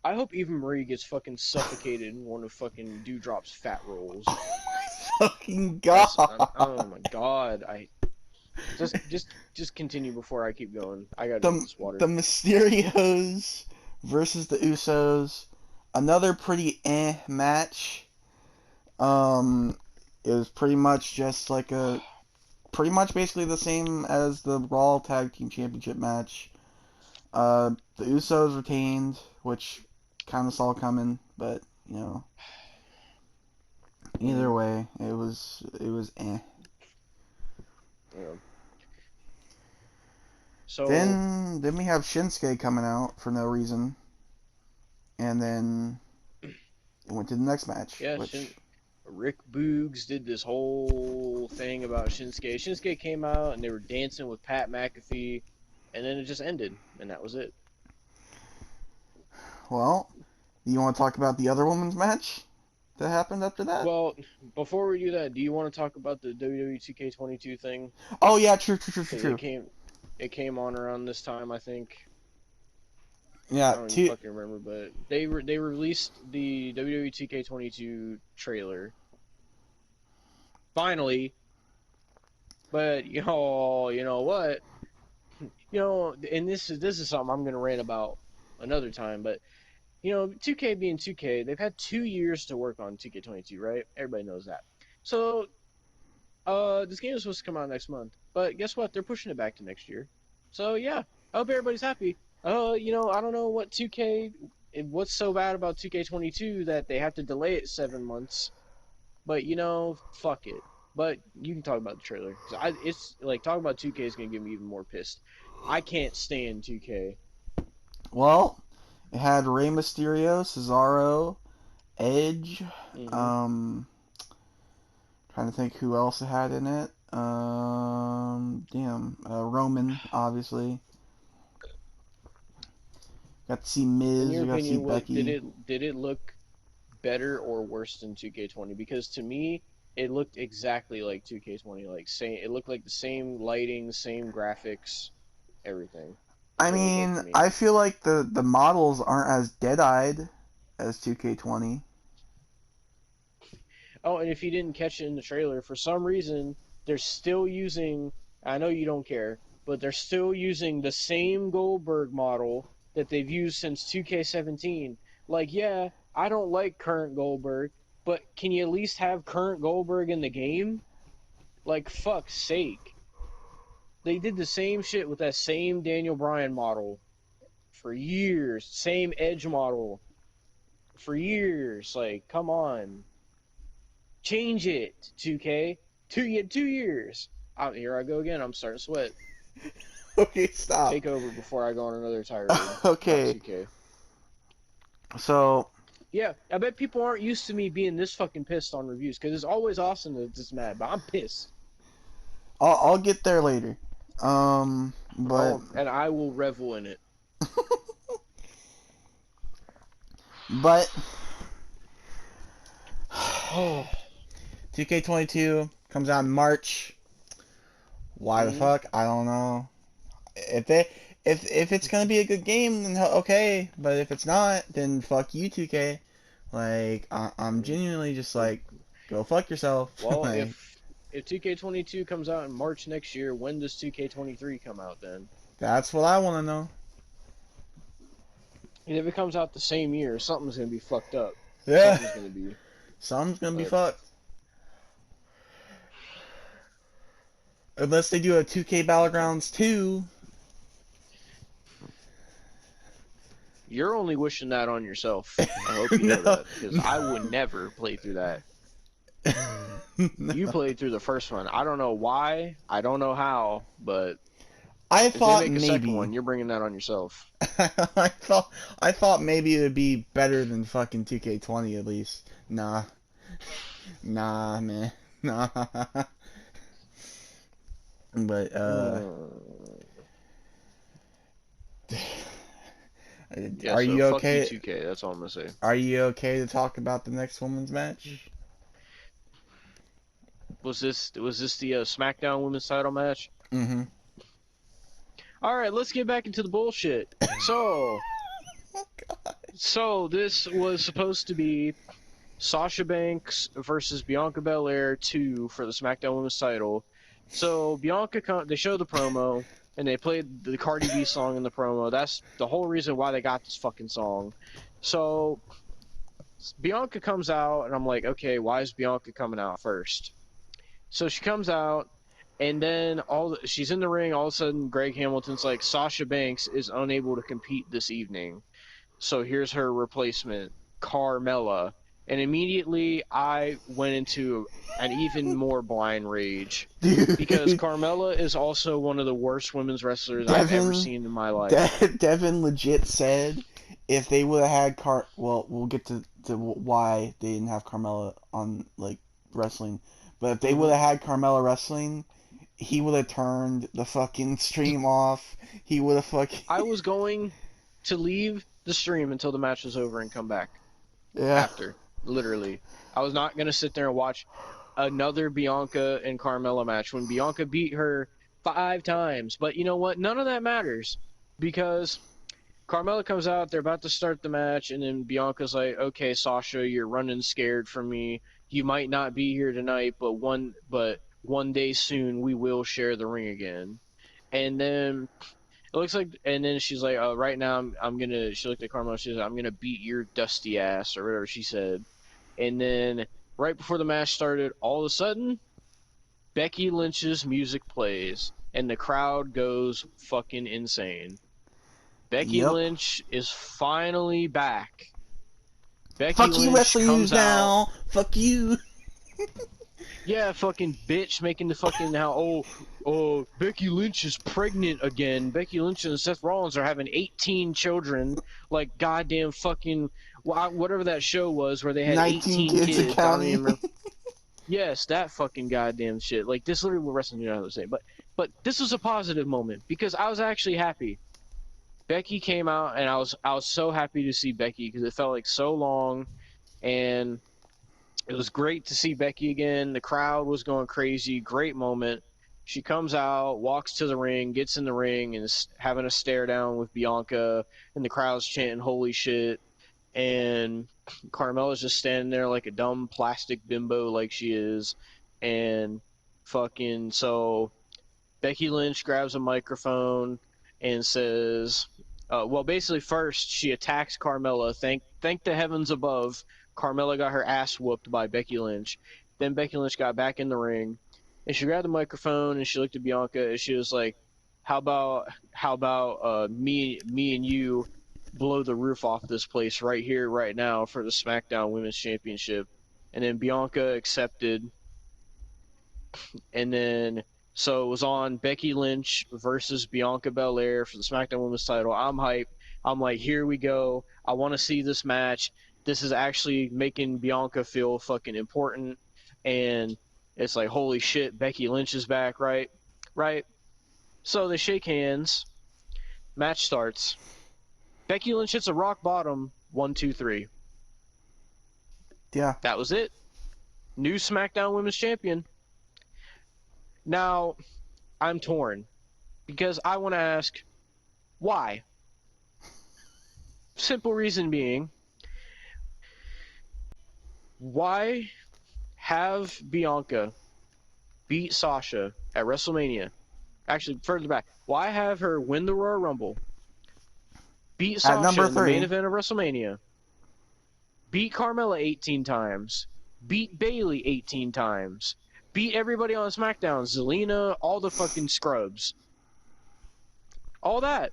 I hope Eva Marie gets fucking suffocated in one of fucking Dewdrop's fat rolls. Oh my fucking That's god! oh my god. I just continue before I keep going. I gotta drink The this water. the Mysterios versus the Usos. Another pretty match. Um, it was pretty much just like pretty much basically the same as the Raw Tag Team Championship match. The Usos retained, which kind of saw coming, but you know, either Mm, way, it was eh. yeah. So Then we have Shinsuke coming out for no reason, and then it went to the next match, yeah, which Rick Boogs did this whole thing about Shinsuke. Shinsuke came out and they were dancing with Pat McAfee, and then it just ended, and that was it. well, you want to talk about the other women's match that happened after that? Well, before we do that, do you want to talk about the WWE 2K22 thing? Oh yeah, true, true, true, true, Because true. it came on around this time, I think. I Yeah, don't even two. fucking remember, but they released the WWE 2K22 trailer finally. But you know what? And this is something I'm gonna rant about another time. But 2K being 2K, they've had 2 years to work on 2K22, right? Everybody knows that. So this game is supposed to come out next month, but guess what? They're pushing it back to next year. So yeah, I hope everybody's happy. I don't know what 2K, what's so bad about 2K22 that they have to delay it 7 months. But fuck it. But you can talk about the trailer. It's like talking about 2K is gonna get me even more pissed. I can't stand 2K. Well, it had Rey Mysterio, Cesaro, Edge. Mm-hmm. Um, Trying to think who else it had in it. Roman, obviously. Got to see In Miz. your We got to see opinion, what Becky. did it look better or worse than 2K20? Because to me, it looked exactly like 2K20. Like it looked like the same lighting, same graphics, everything. I That's what it looked like mean, to me. I feel like the models aren't as dead-eyed as 2K20. Oh, and if you didn't catch it in the trailer, for some reason, they're still using, I know you don't care, but they're still using the same Goldberg model that they've used since 2K17. Like, yeah, I don't like current Goldberg, but can you at least have current Goldberg in the game? Like, fuck's sake. They did the same shit with that same Daniel Bryan model for years, same Edge model for years. Like, come on. Change it, 2K. 2 years. Here I go again. I'm starting to sweat. Okay, stop. Take over before I go on another tirade about Okay, 2K. so Yeah, I bet people aren't used to me being this fucking pissed on reviews because it's always awesome to just mad, but I'm pissed. I'll get there later. But Oh, and I will revel in it. but Oh, 2K22 comes out in March. Why the mm, fuck? I don't know. If they if it's gonna be a good game, then okay. But if it's not, then fuck you, 2K. Like I'm mm. genuinely just like, go fuck yourself. Well, Like if 2K22 comes out in March next year, when does 2K23 come out then? that's what I want to know. And if it comes out the same year, something's gonna be fucked up. Yeah. Something's gonna be. Something's gonna be But fucked. Unless they do a 2K Battlegrounds 2. you're only wishing that on yourself. I hope you know No. that, because I would never play through that. You No. played through the first one. I don't know why. I don't know how. But I if they thought make a second maybe. one, you're bringing that on yourself. I thought maybe it would be better than fucking 2K20 at least. Nah. Nah, man. Nah. But Yeah. are So you fuck you, okay? 2K. That's all I'm gonna say. Are you okay to talk about the next women's match? Was this the SmackDown Women's Title match? Mm-hmm. All right, let's get back into the bullshit. So, Oh God. so this was supposed to be Sasha Banks versus Bianca Belair 2 for the SmackDown Women's Title. So they showed the promo and they played the Cardi B song in the promo. That's the whole reason why they got this fucking song. So Bianca comes out and I'm like, okay, why is Bianca coming out first? So she comes out, and then she's in the ring. All of a sudden, Greg Hamilton's like, Sasha Banks is unable to compete this evening. So here's her replacement, Carmella. And immediately I went into an even more blind rage. Because Dude, Carmella is also one of the worst women's wrestlers I've ever Devin, seen in my life. Devin legit said if they would have had well, we'll get to why they didn't have Carmella on like wrestling, but if they would Mm-hmm. have had Carmella wrestling, he would have turned the fucking stream off. He would have fucking I was going to leave the stream until the match was over and come back yeah. after. Literally. I was not going to sit there and watch another Bianca and Carmella match when Bianca beat her 5 times. But you know what? None of that matters because Carmella comes out, they're about to start the match, and then Bianca's like, "Okay, Sasha, you're running scared from me. You might not be here tonight, but one day soon we will share the ring again." And then it looks like, and then she's like, "Right now I'm gonna." She looked at Carmella. She said, "I'm gonna beat your dusty ass," or whatever she said. And then right before the match started, all of a sudden, Becky Lynch's music plays, and the crowd goes fucking insane. Becky Yep. Lynch is finally back. Becky Fuck you, Lynch wrestling news comes out. now. Fuck you. Yeah, fucking bitch making the fucking Becky Lynch is pregnant again. Becky Lynch and Seth Rollins are having 18 children, like goddamn fucking whatever that show was where they had 19 18 kids kids. I don't even accounting. remember. Yes, that fucking goddamn shit. Like this, literally, what wrestling you know to say. But this was a positive moment because I was actually happy. Becky came out, and I was so happy to see Becky because it felt like so long, and it was great to see Becky again. The crowd was going crazy. Great moment. She comes out, walks to the ring, gets in the ring, and is having a stare down with Bianca, and the crowd's chanting "Holy shit!" And Carmella's just standing there like a dumb plastic bimbo, like she is, and fucking so Becky Lynch grabs a microphone and says, well, basically, first she attacks Carmella. Thank the heavens above, Carmella got her ass whooped by Becky Lynch. Then Becky Lynch got back in the ring, and she grabbed the microphone and she looked at Bianca and she was like, "How about me and you blow the roof off this place right here, right now for the SmackDown Women's Championship?" And then Bianca accepted, and then so it was on Becky Lynch versus Bianca Belair for the SmackDown Women's title. I'm hyped. I'm like, here we go. I want to see this match. This is actually making Bianca feel fucking important. And it's like, holy shit, Becky Lynch is back, right? Right? So they shake hands. Match starts. Becky Lynch hits a rock bottom. 1, 2, 3. Yeah. That was it. New SmackDown Women's Champion. Now, I'm torn because I want to ask why. Simple reason being, why have Bianca beat Sasha at WrestleMania? Actually, further back, why have her win the Royal Rumble, beat At Sasha number in the main 3. event of WrestleMania, beat Carmella 18 times, beat Bayley 18 times, beat everybody on SmackDown, Zelina, all the fucking scrubs. All that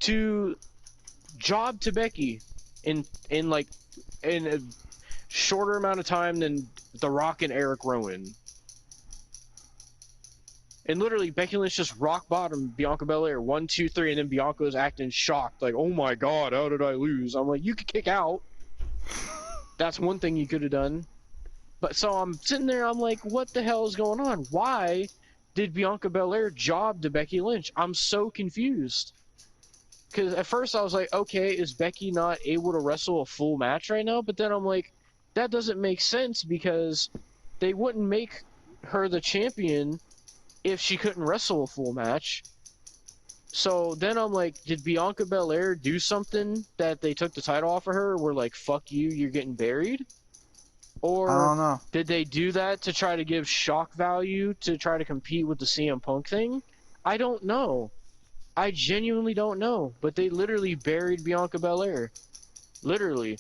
to job to Becky in like in a shorter amount of time than The Rock and Eric Rowan. And literally, Becky Lynch just rock bottom Bianca Belair 1, 2, 3, and then Bianca was acting shocked, like, "Oh my god, how did I lose?" I'm like, you could kick out. That's one thing you could have done. But so I'm sitting there, I'm like, what the hell is going on? Why did Bianca Belair job to Becky Lynch? I'm so confused. Because at first I was like, okay, is Becky not able to wrestle a full match right now? But then I'm like, that doesn't make sense because they wouldn't make her the champion if she couldn't wrestle a full match. So then I'm like, did Bianca Belair do something that they took the title off of her? We're like, fuck you, you're getting buried? I Or don't know. did they do that to try to give shock value to try to compete with the CM Punk thing? I don't know. I genuinely don't know. But they literally buried Bianca Belair. Literally.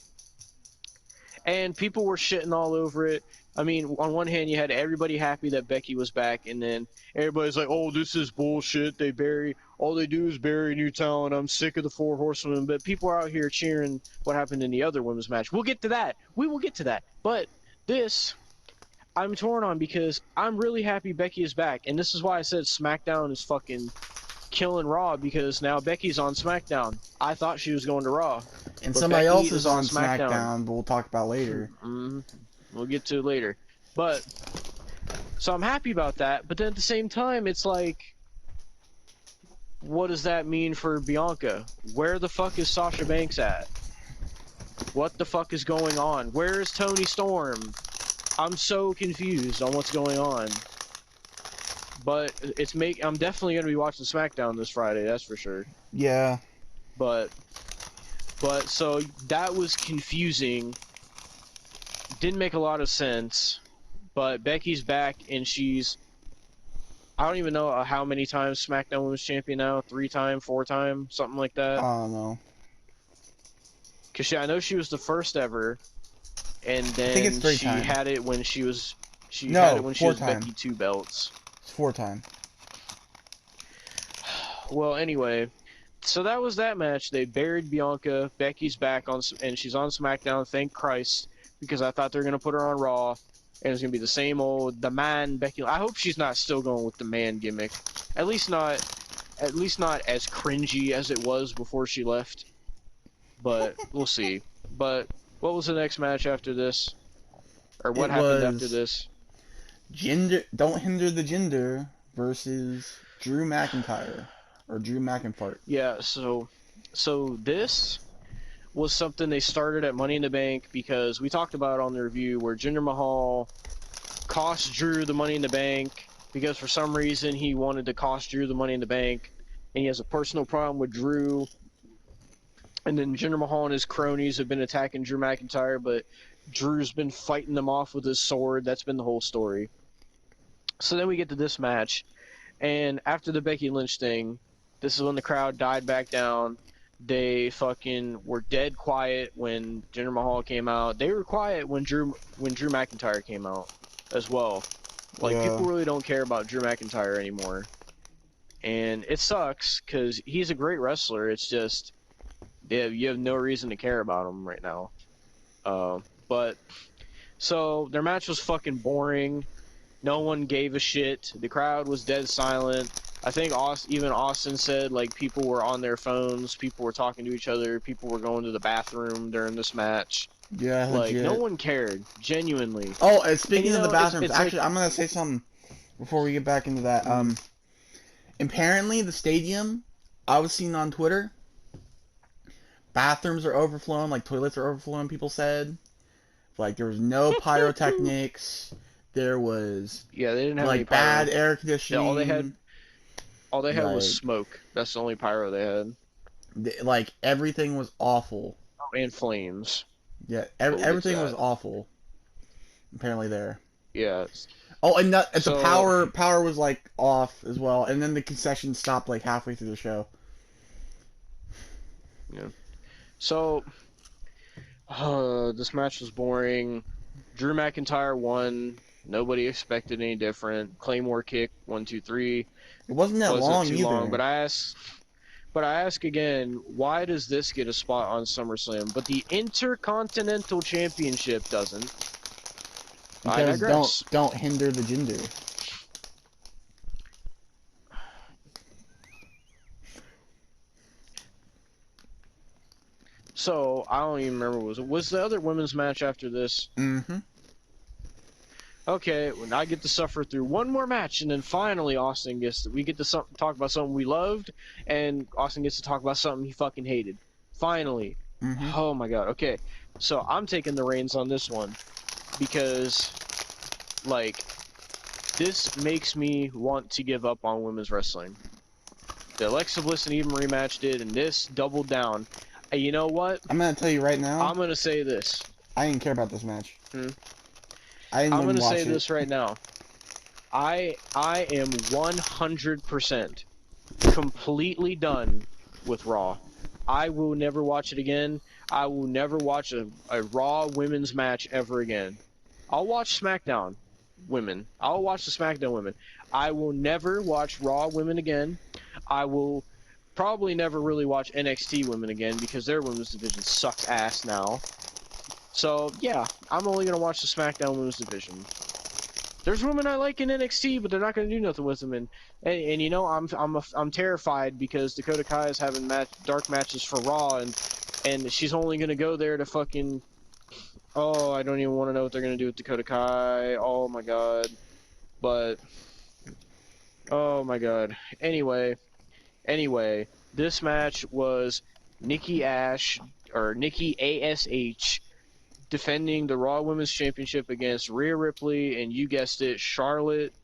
And people were shitting all over it. I mean, on one hand, you had everybody happy that Becky was back, and then everybody's like, "Oh, this is bullshit. All they do is bury new talent. I'm sick of the Four Horsewomen." But people are out here cheering what happened in the other women's match. We'll get to that. We will get to that. But this, I'm torn on because I'm really happy Becky is back, and this is why I said SmackDown is fucking killing Raw, because now Becky's on SmackDown. I thought she was going to Raw, And but somebody Becky else is is on on SmackDown. SmackDown, but we'll talk about later. We'll get to it later. But so I'm happy about that, but then at the same time, it's like, what does that mean for Bianca? Where the fuck is Sasha Banks at? What the fuck is going on? Where is Toni Storm? I'm so confused on what's going on. But I'm definitely gonna be watching SmackDown this Friday, that's for sure. Yeah. But so that was confusing. Didn't make a lot of sense. But Becky's back, and I don't even know how many times SmackDown Women's Champion now. 3 times, 4 times, something like I that. don't know. Because I know she was the first ever, and I think it's then 3 she times. had it when she was No, 4 times. Becky 2 belts. It's 4 times. Well, anyway, so that was that match. They buried Bianca. Becky's back and she's on SmackDown. Thank Christ, because I thought they were gonna put her on Raw, and it's gonna be the same old the man Becky. I hope she's not still going with the man gimmick. At least not as cringy as it was before she left. But we'll see. But what was the next match after this? Or what It happened after was this? Don't Hinder the Gender versus Drew McIntyre. Or Drew McIntyre. Yeah, so this was something they started at Money in the Bank, because we talked about it on the review where Jinder Mahal cost Drew the Money in the Bank because for some reason he wanted to cost Drew the Money in the Bank, and he has a personal problem with Drew. And then Jinder Mahal and his cronies have been attacking Drew McIntyre, but Drew's been fighting them off with his sword. That's been the whole story. So then we get to this match, and after the Becky Lynch thing, this is when the crowd died back down. They fucking were dead quiet when Jinder Mahal came out. They were quiet when Drew McIntyre came out as well. Like, Yeah. people really don't care about Drew McIntyre anymore. And it sucks, because he's a great wrestler. It's just, you have no reason to care about him right now. But, so, their match was fucking boring. No one gave a shit. The crowd was dead silent. I think even Austin said, like, people were on their phones, people were talking to each other, people were going to the bathroom during this match. Yeah, Like, legit. no one cared, genuinely. Oh, and speaking And, of the bathrooms, it's actually, like, I'm gonna say something before we get back into that. Apparently the stadium, I was seeing on Twitter, bathrooms are overflowing, like toilets are overflowing. People said, like there was no pyrotechnics, there was yeah, they didn't have any like pyro. bad air Yeah, conditioning. all they had like, was smoke. That's the only pyro they had. Like everything was awful. Oh, and flames. Yeah, We'll get to everything was that. awful. Apparently there. Yeah. Oh, and So- the power was like off as well, and then the concession stopped like halfway through the show. Yeah. So, this match was boring. Drew McIntyre won. Nobody expected any different. Claymore kick, 1, 2, 3. It wasn't that Wasn't long too long, either. but I ask again, why does this get a spot on SummerSlam, but the Intercontinental Championship doesn't? I Because don't digress. don't hinder the gender. So I don't even remember was the other women's match after this? Mm-hmm. Okay, when I get to suffer through one more match, and then finally we get to talk about something we loved, and Austin gets to talk about something he fucking hated. Finally. Mm-hmm. Oh my god. Okay, so I'm taking the reins on this one because, like, this makes me want to give up on women's wrestling. The Alexa Bliss and Eva rematch did, and this doubled down. And you know what? I'm gonna tell you right now, I'm gonna say this. I didn't care about this match. Hmm? I didn't I'm even gonna say watch it. this right now. I am 100% completely done with Raw. I will never watch it again. I will never watch a Raw women's match ever again. I'll watch SmackDown women. I'll watch the SmackDown women. I will never watch Raw women again. I will probably never really watch NXT women again because their women's division sucks ass now. So yeah, I'm only gonna watch the SmackDown women's division. There's women I like in NXT, but they're not going to do nothing with them. And you know, I'm terrified because Dakota Kai is having dark matches for Raw, and she's only going to go there to fucking. Oh, I don't even want to know what they're going to do with Dakota Kai. Oh my god. But oh my god. Anyway, this match was Nikki ASH defending the Raw Women's Championship against Rhea Ripley, and you guessed it, Charlotte.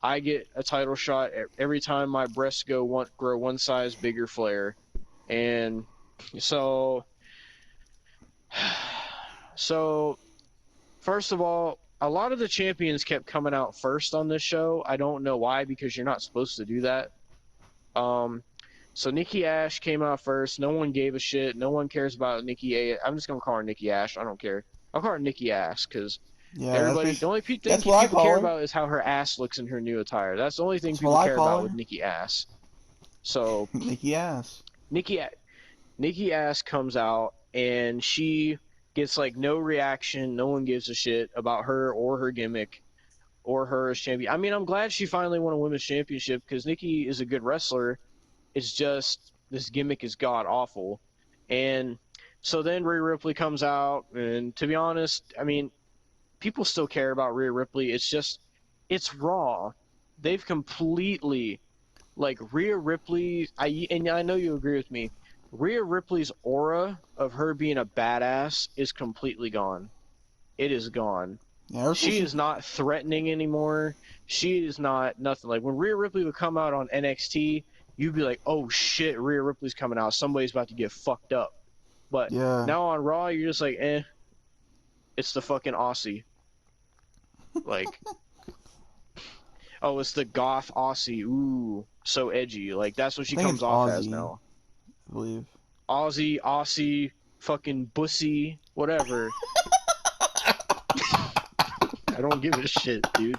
I get a title shot every time my breasts grow one size bigger, Flair. And so, first of all, a lot of the champions kept coming out first on this show. I don't know why, because you're not supposed to do that. So Nikki Ash came out first. No one gave a shit. No one cares about Nikki A. I'm just gonna call her Nikki Ash. I don't care. I'll call her Nikki Ass because Yeah, everybody. The only thing that's what I people call care her. about is how her ass looks in her new attire. That's the only thing That's what people I care about call with her. Nikki Ass. So Nikki ass. Nikki Nikki Ass comes out and she gets like no reaction. No one gives a shit about her or her gimmick or her as champion. I mean, I'm glad she finally won a women's championship because Nikki is a good wrestler. It's just this gimmick is god awful. And so then Rhea Ripley comes out, and to be honest, I mean, people still care about Rhea Ripley. It's just, it's Raw. They've completely, like, Rhea Ripley, and I know you agree with me, Rhea Ripley's aura of her being a badass is completely gone. It is gone. Yeah, ever since She she, is not threatening anymore. She is not nothing. Like when Rhea Ripley would come out on NXT, you'd be like, "Oh shit, Rhea Ripley's coming out. Somebody's about to get fucked up." But yeah, now on Raw, you're just like, "Eh, it's the fucking Aussie." Like, oh, it's the goth Aussie. Ooh, so edgy. Like that's what I she think it's comes off as Aussie, now. I believe. Aussie, fucking bussy, whatever. I don't give a shit, dude.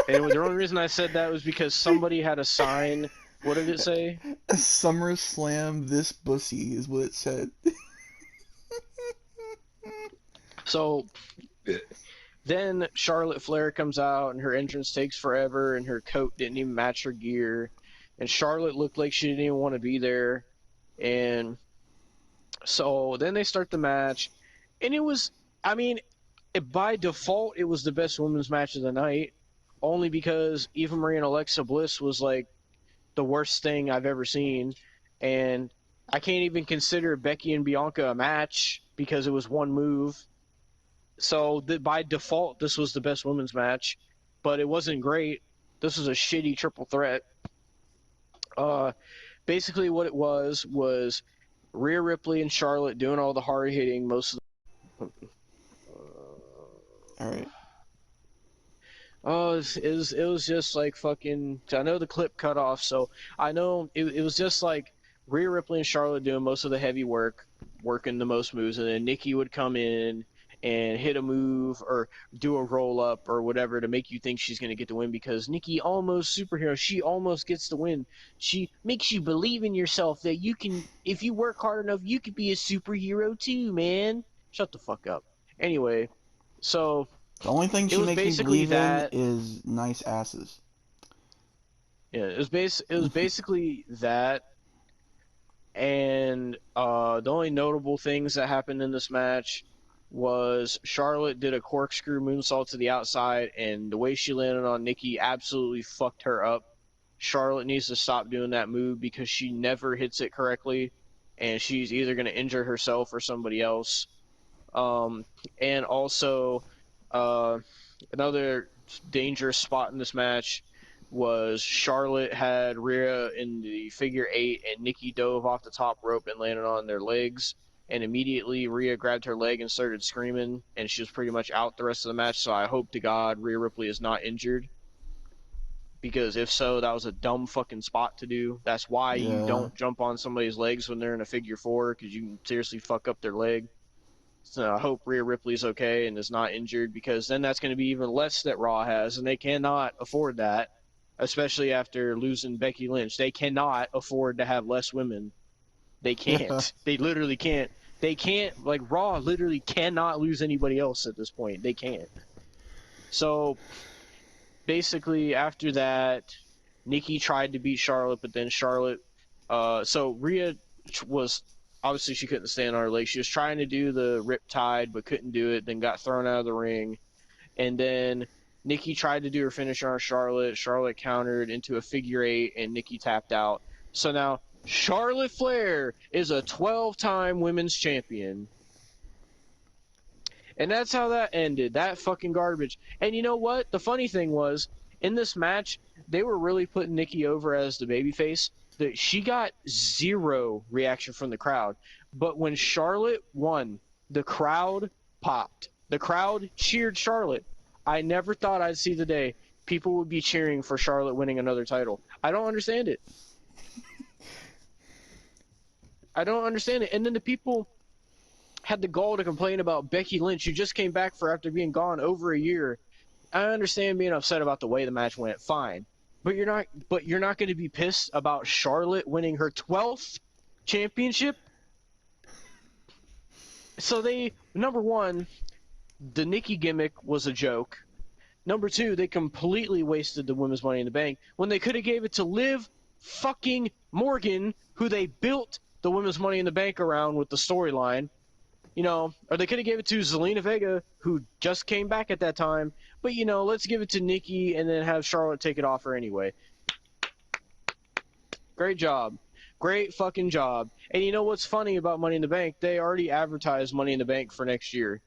And the only reason I said that was because somebody had a sign. What did it say? SummerSlam this bussy is what it said. So then Charlotte Flair comes out, and her entrance takes forever, and her coat didn't even match her gear. And Charlotte looked like she didn't even want to be there. And so then they start the match, and it was, I mean, by default, it was the best women's match of the night, only because Eva Marie and Alexa Bliss was like the worst thing I've ever seen. And I can't even consider Becky and Bianca a match because it was one move. So by default, this was the best women's match, but it wasn't great. This was a shitty triple threat. Uh, Basically, what it was Rhea Ripley and Charlotte doing all the hard hitting. Most of All right. Oh, it was just like fucking. I know the clip cut off, so I know it was just like Rhea Ripley and Charlotte doing most of the heavy work, working the most moves, and then Nikki would come in and hit a move or do a roll up or whatever to make you think she's going to get the win because Nikki almost superhero. She almost gets the win. She makes you believe in yourself that you can, if you work hard enough, you could be a superhero too, man. Shut the fuck up. Anyway, so The only thing it she was makes me basically believe in that. is nice asses. Yeah, it was basically that. And the only notable things that happened in this match was Charlotte did a corkscrew moonsault to the outside, and the way she landed on Nikki absolutely fucked her up. Charlotte needs to stop doing that move because she never hits it correctly, and she's either going to injure herself or somebody else. Um, and also, uh, another dangerous spot in this match was Charlotte had Rhea in the figure eight, and Nikki dove off the top rope and landed on their legs. And immediately Rhea grabbed her leg and started screaming, and she was pretty much out the rest of the match. So I hope to God Rhea Ripley is not injured, because if so, that was a dumb fucking spot to do. That's why you Yeah. don't jump on somebody's legs when they're in a figure four, because you can seriously fuck up their leg. So I hope Rhea Ripley's okay and is not injured, because then that's going to be even less that Raw has, and they cannot afford that, especially after losing Becky Lynch. They cannot afford to have less women. They can't. They literally can't. They can't, like, Raw literally cannot lose anybody else at this point. They can't. So basically, after that, Nikki tried to beat Charlotte, but then Charlotte. So Rhea was obviously she couldn't stand on her legs. She was trying to do the riptide, but couldn't do it. Then got thrown out of the ring, and then Nikki tried to do her finisher on Charlotte. Charlotte countered into a figure eight, and Nikki tapped out. So now Charlotte Flair is a 12-time women's champion. And that's how that ended. That fucking garbage. And you know what? The funny thing was, in this match, they were really putting Nikki over as the babyface. That she got zero reaction from the crowd. But when Charlotte won, the crowd popped. The crowd cheered Charlotte. I never thought I'd see the day people would be cheering for Charlotte winning another title. I don't understand it. I don't understand it. And then the people had the gall to complain about Becky Lynch, who just came back for after being gone over a year. I understand being upset about the way the match went, fine. But you're not going to be pissed about Charlotte winning her 12th championship? So number one, the Nikki gimmick was a joke. Number two, they completely wasted the women's Money in the Bank when they could have gave it to Liv fucking Morgan, who they built the women's Money in the Bank around with the storyline. You know, or they could have gave it to Zelina Vega, who just came back at that time. But, you know, let's give it to Nikki and then have Charlotte take it off her anyway. Great job. Great fucking job. And you know what's funny about Money in the Bank? They already advertised Money in the Bank for next year.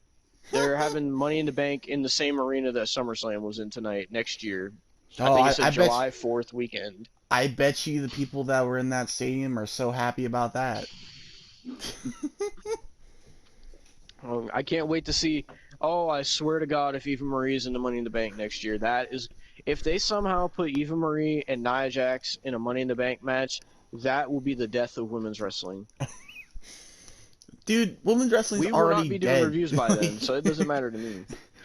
They're having Money in the Bank in the same arena that SummerSlam was in tonight, next year. I Oh, think it's a I bet July 4th weekend. I bet you the people that were in that stadium are so happy about that. I can't wait to see. Oh, I swear to God, if Eva Marie's in the Money in the Bank next year, that is. If they somehow put Eva Marie and Nia Jax in a Money in the Bank match, that will be the death of women's wrestling. Dude, women's wrestling's We will already not be doing dead. reviews by then, so it doesn't matter to me.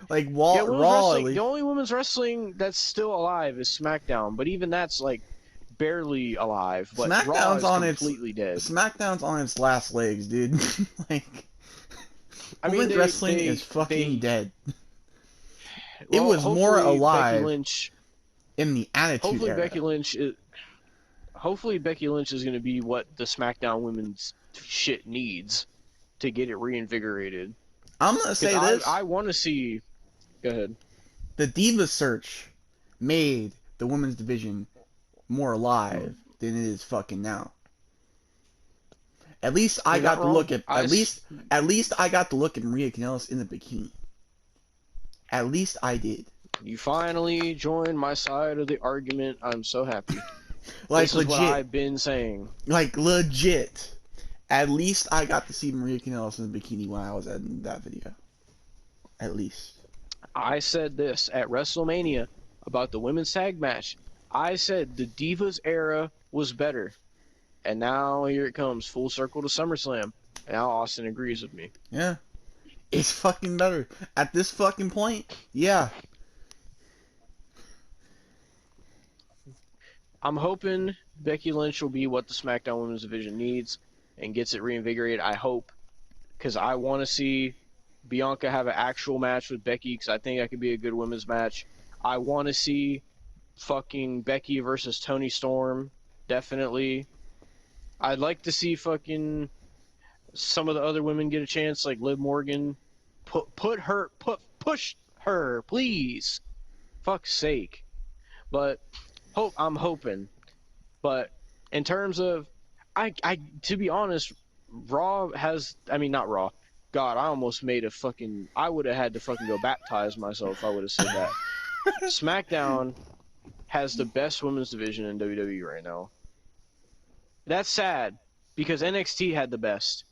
Like Yeah, women's Raw, at wrestling. least. The only women's wrestling that's still alive is SmackDown, but even that's like barely alive. But Raw is completely dead. SmackDown's on its last legs, dude. Like, I mean, women's wrestling is fucking dead. It Well, was more hopefully alive Becky Lynch. in the Attitude Hopefully Era. Becky Lynch is going to be what the SmackDown women's shit needs to get it reinvigorated. I'm gonna say this. I want to see. Go ahead. The Diva Search made the women's division more alive than it is fucking now. At least I got to look at at least I got to look at Maria Kanellis in the bikini. At least I did. You finally joined my side of the argument. I'm so happy. Like, this legit. is what I've been saying. Like, legit. At least I got to see Maria Kanellis in the bikini when I was in that video. At least. I said this at WrestleMania about the women's tag match. I said the Divas era was better. And now here it comes, full circle to SummerSlam. Now Austin agrees with me. Yeah. It's fucking better. At this fucking point, yeah. I'm hoping Becky Lynch will be what the SmackDown Women's Division needs and gets it reinvigorated. I hope, because I want to see Bianca have an actual match with Becky, because I think that could be a good women's match. I want to see fucking Becky versus Toni Storm, definitely. I'd like to see fucking some of the other women get a chance, like Liv Morgan. Push her, please. Fuck's sake. But I'm hoping. But in terms of, to be honest, Raw has, I mean, not Raw. God, I almost made a fucking, I would have had to fucking go baptize myself if I would have said that. SmackDown has the best women's division in WWE right now. That's sad, because NXT had the best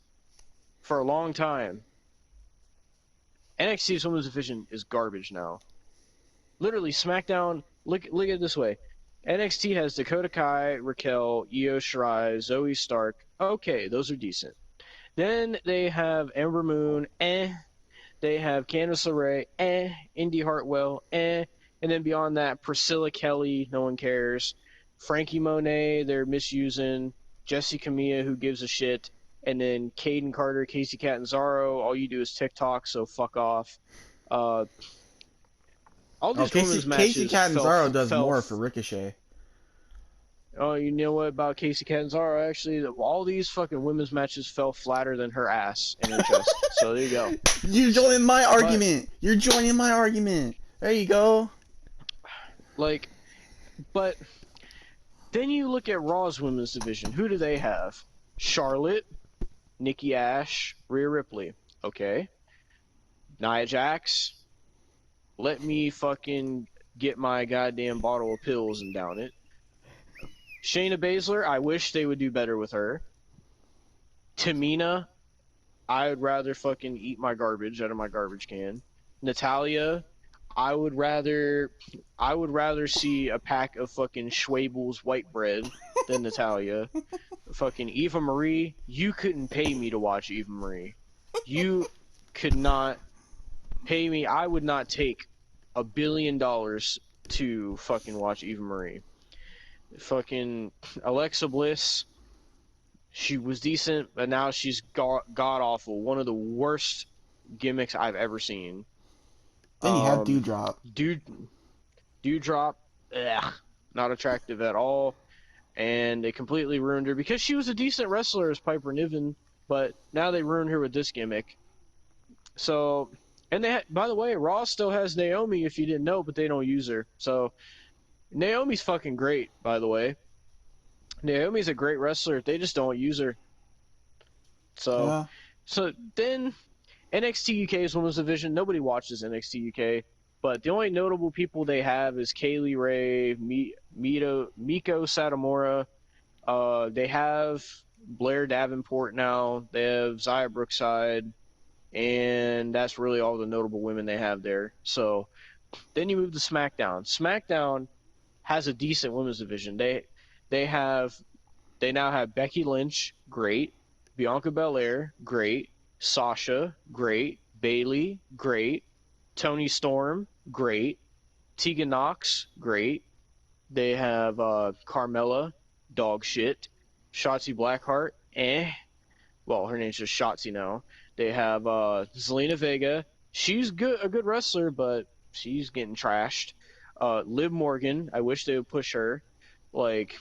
for a long time. NXT's women's division is garbage now. Literally, SmackDown, look at it this way. NXT has Dakota Kai, Raquel, Io Shirai, Zoe Stark. Okay, those are decent. Then they have Ember Moon, They have Candice LeRae, Indy Hartwell, And then beyond that, Priscilla Kelly, no one cares. Frankie Monet, they're misusing. Jessie Camilla, who gives a shit. And then Caden Carter, Casey Catanzaro, all you do is TikTok, so fuck off. All these women's matches. Casey Catanzaro does more for Ricochet. Oh, you know what about Casey Catanzaro? Actually, all these fucking women's matches fell flatter than her ass and her chest. So there you go. You're joining my argument. You're joining my argument. There you go. Like, but then you look at Raw's women's division. Who do they have? Charlotte, Nikki Ash, Rhea Ripley. Okay. Nia Jax. Let me fucking get my goddamn bottle of pills and down it. Shayna Baszler, I wish they would do better with her. Tamina, I would rather fucking eat my garbage out of my garbage can. Natalya, I would rather see a pack of fucking Schwabel's white bread than Natalya. Fucking Eva Marie, you couldn't pay me to watch Eva Marie. You could not pay me. I would not take $1 billion to fucking watch Eva Marie. Fucking Alexa Bliss, she was decent, but now she's god awful. One of the worst gimmicks I've ever seen. Then you have Doudrop. Doudrop, not attractive at all, and they completely ruined her because she was a decent wrestler as Piper Niven, but now they ruined her with this gimmick. So, and by the way, Raw still has Naomi if you didn't know, but they don't use her. So. Naomi's fucking great, by the way. Naomi's a great wrestler. They just don't use her. So then NXT UK's women's division. Nobody watches NXT UK, but the only notable people they have is Kaylee Ray, Miko Satomura. They have Blair Davenport now. They have Xia Brookside, and that's really all the notable women they have there. So then you move to SmackDown. SmackDown has a decent women's division. They now have Becky Lynch, great. Bianca Belair, great. Sasha, great. Bayley, great. Toni Storm, great. Tegan Nox, great. They have Carmella, dog shit. Shotzi Blackheart, well, her name's just Shotzi now. They have Zelina Vega. She's a good wrestler, but she's getting trashed. Liv Morgan, I wish they would push her. Like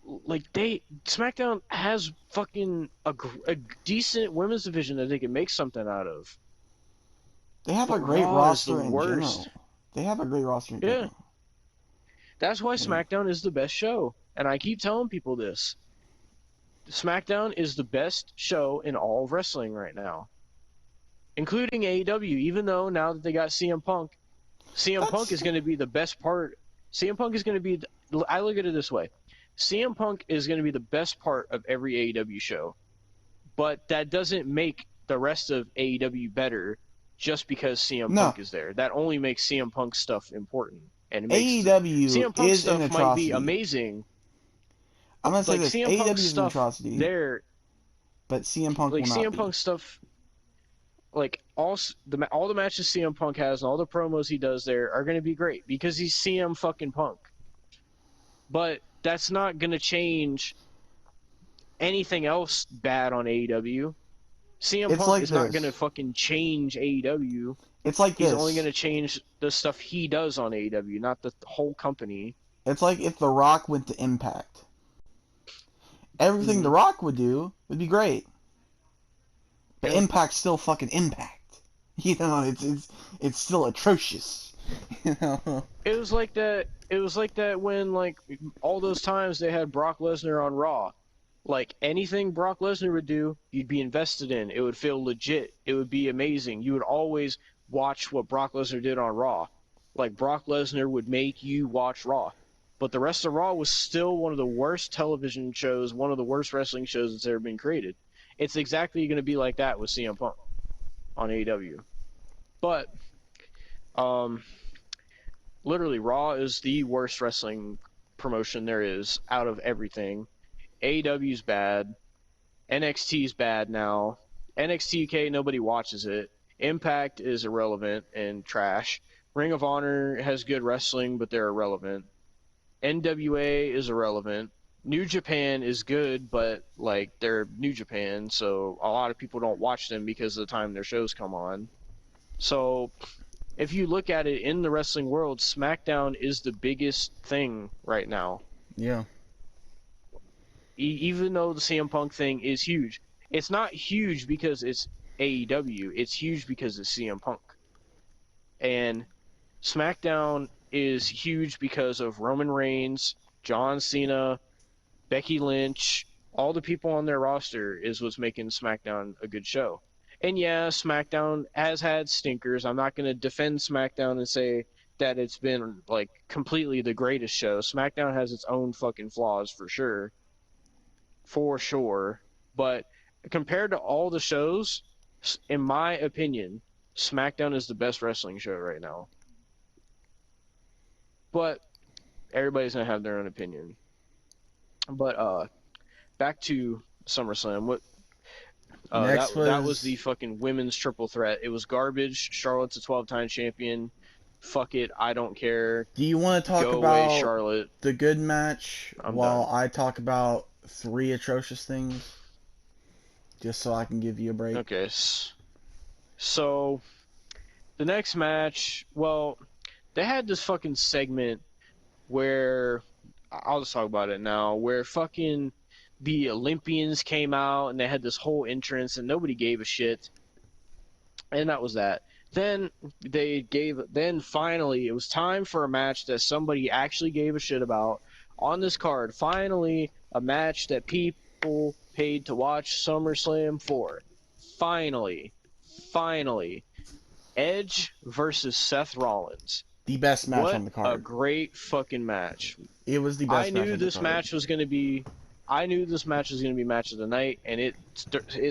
SmackDown has fucking a decent women's division that they can make something out of. They have a great roster in general. They have a great roster in general. That's why SmackDown is the best show, and I keep telling people this. SmackDown is the best show in all of wrestling right now, including AEW. Even though now that they got CM Punk. Punk is going to be the best part. CM Punk is going to be. I look at it this way: CM Punk is going to be the best part of every AEW show, but that doesn't make the rest of AEW better just because CM Punk is there. That only makes CM Punk stuff important, and it makes AEW CM Punk is stuff an might be atrocity. amazing. I'm gonna say like this: CM Punk AEW is an stuff atrocity, there, but CM Punk like will not CM be. Punk stuff, like all the matches CM Punk has and all the promos he does there are going to be great because he's CM fucking Punk. But that's not going to change anything else bad on AEW. CM It's Punk like is not going to this. fucking change AEW. It's like He's only going this. to change the stuff he does on AEW, not the whole company. It's like if The Rock went to Impact. Everything Mm-hmm. The Rock would do would be great, but Yeah. Impact's still fucking Impact. You know, it's still atrocious. You know. It was like that. It was like that when like all those times they had Brock Lesnar on Raw. Like anything Brock Lesnar would do, you'd be invested in. It would feel legit. It would be amazing. You would always watch what Brock Lesnar did on Raw. Like Brock Lesnar would make you watch Raw. But the rest of Raw was still one of the worst television shows, one of the worst wrestling shows that's ever been created. It's exactly going to be like that with CM Punk on AEW. But um, literally, Raw is the worst wrestling promotion there is out of everything. AEW's bad. NXT's bad now. NXT UK, nobody watches it. Impact is irrelevant and trash. Ring of Honor has good wrestling, but they're irrelevant. NWA is irrelevant. New Japan is good, but like they're New Japan, so a lot of people don't watch them because of the time their shows come on. So if you look at it in the wrestling world, SmackDown is the biggest thing right now. Yeah. Even though the CM Punk thing is huge, it's not huge because it's AEW. It's huge because it's CM Punk. And SmackDown is huge because of Roman Reigns, John Cena, Becky Lynch, all the people on their roster is what's making SmackDown a good show. And yeah, SmackDown has had stinkers. I'm not going to defend SmackDown and say that it's been like completely the greatest show. SmackDown has its own fucking flaws for sure. For sure. But compared to all the shows, in my opinion, SmackDown is the best wrestling show right now. But everybody's going to have their own opinion. But back to SummerSlam. What Next that was the was. fucking women's triple threat. It was garbage. Charlotte's a 12-time champion. Fuck it, I don't care. Do you want to talk Go away, about Charlotte. the good match I'm while done. I talk about three atrocious things? Just so I can give you a break. Okay. So the next match, well, they had this fucking segment where I'll just talk about it now, where fucking the Olympians came out and they had this whole entrance and nobody gave a shit. And that was that. Then finally it was time for a match that somebody actually gave a shit about on this card. Finally, a match that people paid to watch SummerSlam for. Finally. Finally. Edge versus Seth Rollins. The best match What on the a card. great fucking match. It was the I best match knew on the this card. match was going to be I knew this match was going to be match of the night, and it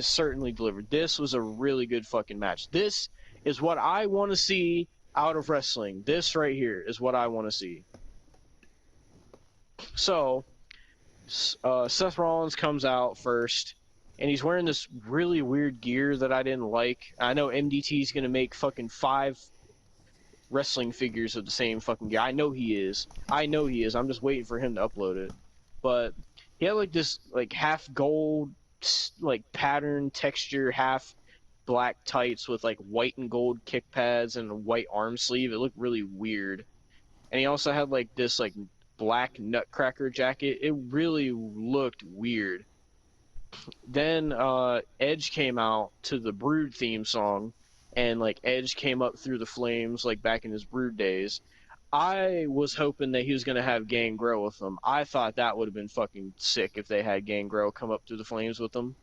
certainly delivered. This was a really good fucking match. This is what I want to see out of wrestling. This right here is what I want to see. So, Seth Rollins comes out first, and he's wearing this really weird gear that I didn't like. I know MDT is going to make fucking 5 wrestling figures of the same fucking guy. I know he is. I know he is. I'm just waiting for him to upload it. But he had like this like half gold like pattern texture, half black tights with like white and gold kick pads and a white arm sleeve. It looked really weird. And he also had like this like black nutcracker jacket. It really looked weird. Then Edge came out to the Brood theme song, and like Edge came up through the flames like back in his Brood days. I was hoping that he was gonna have Gangrel with him. I thought that would have been fucking sick if they had Gangrel come up through the flames with them.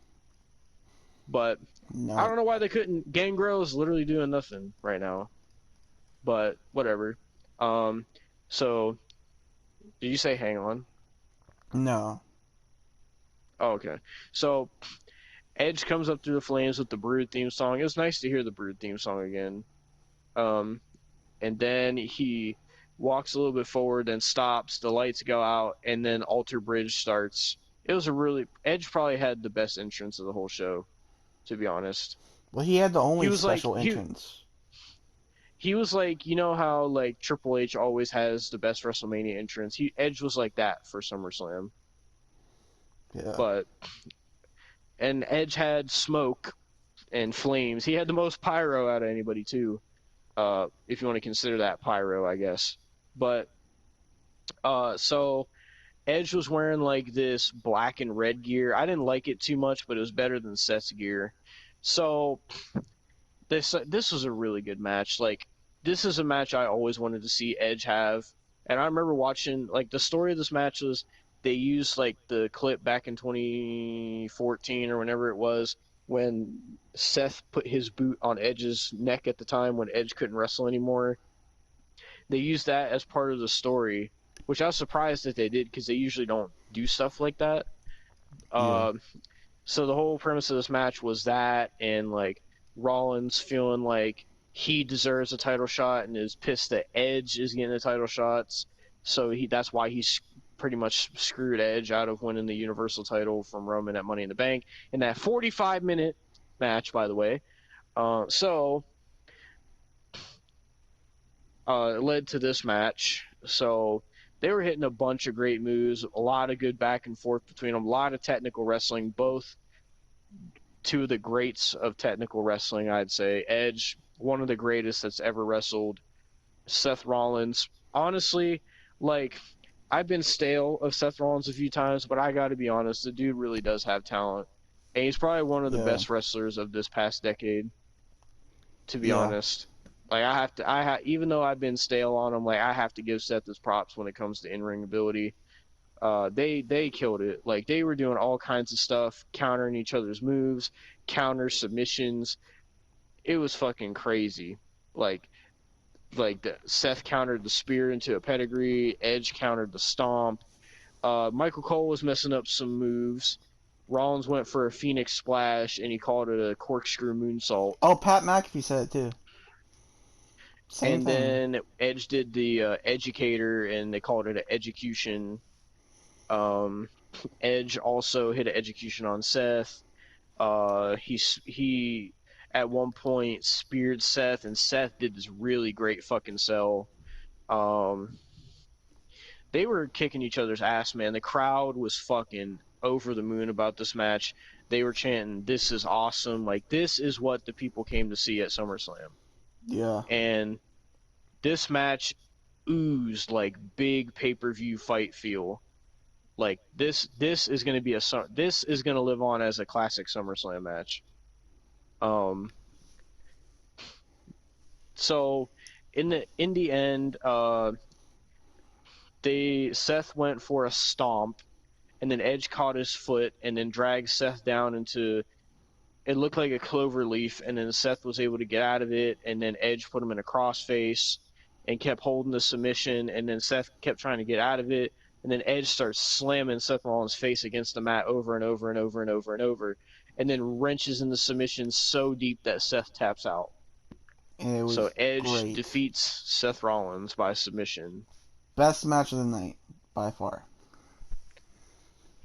But I No. don't know why they couldn't. Gangrel is literally doing nothing right now. But whatever. Um, so did you say hang on? No. Oh, okay. So Edge comes up through the flames with the Brood theme song. It was nice to hear the Brood theme song again. Um, and then he walks a little bit forward, then stops. The lights go out, and then Alter Bridge starts. It was a really Edge probably had the best entrance of the whole show, to be honest. Well, he had the He only was like special entrance. he was like, you know how like Triple H always has the best WrestleMania entrance. Edge was like that for SummerSlam, Yeah. but and Edge had smoke and flames. He had the most pyro out of anybody too. If you want to consider that pyro, I guess. But so Edge was wearing like this black and red gear. I didn't like it too much, but it was better than Seth's gear. So this was a really good match. Like this is a match I always wanted to see Edge have. And I remember watching like the story of this match was they used like the clip back in 2014 or whenever it was when Seth put his boot on Edge's neck at the time when Edge couldn't wrestle anymore. They used that as part of the story, which I was surprised that they did because they usually don't do stuff like that. Yeah. Uh, so the whole premise of this match was that, and like Rollins feeling like he deserves a title shot and is pissed that Edge is getting the title shots. So that's why he's pretty much screwed Edge out of winning the Universal title from Roman at Money in the Bank in that 45-minute match, by the way. So it led to this match. So they were hitting a bunch of great moves, a lot of good back and forth between them, a lot of technical wrestling, both two of the greats of technical wrestling, I'd say. Edge, one of the greatest that's ever wrestled. Seth Rollins, honestly, like, I've been stale of Seth Rollins a few times, but I got to be honest, the dude really does have talent. And he's probably one of the Yeah. best wrestlers of this past decade, to be Yeah. honest. Like even though I've been stale on him, like I have to give Seth his props when it comes to in-ring ability. They killed it. Like they were doing all kinds of stuff, countering each other's moves, counter submissions. It was fucking crazy. Like Seth countered the spear into a pedigree, Edge countered the stomp. Michael Cole was messing up some moves. Rollins went for a Phoenix Splash and he called it a corkscrew moonsault. Oh, Pat McAfee said it too. Same And thing. then Edge did the educator and they called it an execution. Um, Edge also hit an execution on Seth. He at one point speared Seth, and Seth did this really great fucking sell. Um, they were kicking each other's ass, man. The crowd was fucking over the moon about this match. They were chanting, "This is awesome!" Like this is what the people came to see at SummerSlam, Yeah. and this match oozed like big pay-per-view fight feel. Like this is going to be this is going to live on as a classic SummerSlam match. Um, so in the end, Seth went for a stomp, and then Edge caught his foot and then dragged Seth down into it looked like a clover leaf, and then Seth was able to get out of it, and then Edge put him in a crossface and kept holding the submission, and then Seth kept trying to get out of it, and then Edge starts slamming Seth Rollins' face against the mat over and over and over and over and over, and then wrenches in the submission so deep that Seth taps out. And it So was Edge great. defeats Seth Rollins by submission. Best match of the night, by far.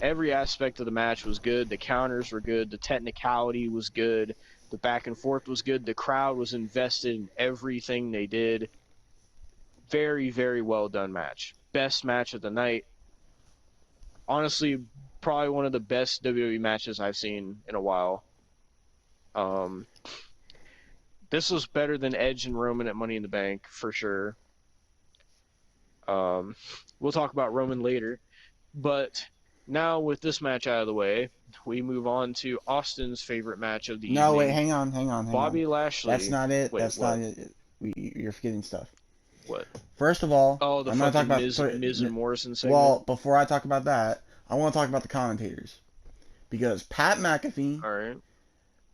Every aspect of the match was good. The counters were good. The technicality was good. The back and forth was good. The crowd was invested in everything they did. Very, very well done match. Best match of the night. Honestly, probably one of the best WWE matches I've seen in a while. Um, this was better than Edge and Roman at Money in the Bank for sure. We'll talk about Roman later, but now with this match out of the way, we move on to Austin's favorite match of the No, wait, evening. hang on. Bobby Lashley. That's not it. Wait, That's what? not it. You're forgetting stuff. What? First of all, Oh, the I'm going to talk fucking about Miz and Morrison segment. well, before I talk about that, I want to talk about the commentators because Pat McAfee, All right.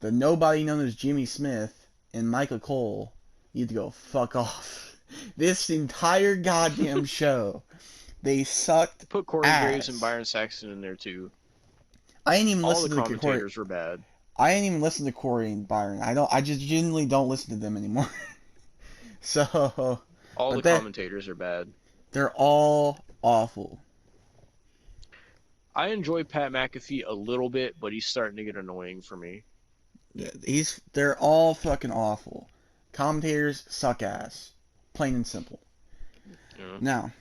the nobody known as Jimmy Smith, and Michael Cole need to go fuck off. This entire goddamn show, they sucked Put Corey ass. Graves and Byron Saxton in there too. I ain't even All listen the to Corey. commentators were bad. I ain't even listen to Corey and Byron. I just genuinely don't listen to them anymore. So All the But commentators are bad. they're all awful. I enjoy Pat McAfee a little bit, but he's starting to get annoying for me. They're all fucking awful. Commentators suck ass. Plain and simple. You know? Now,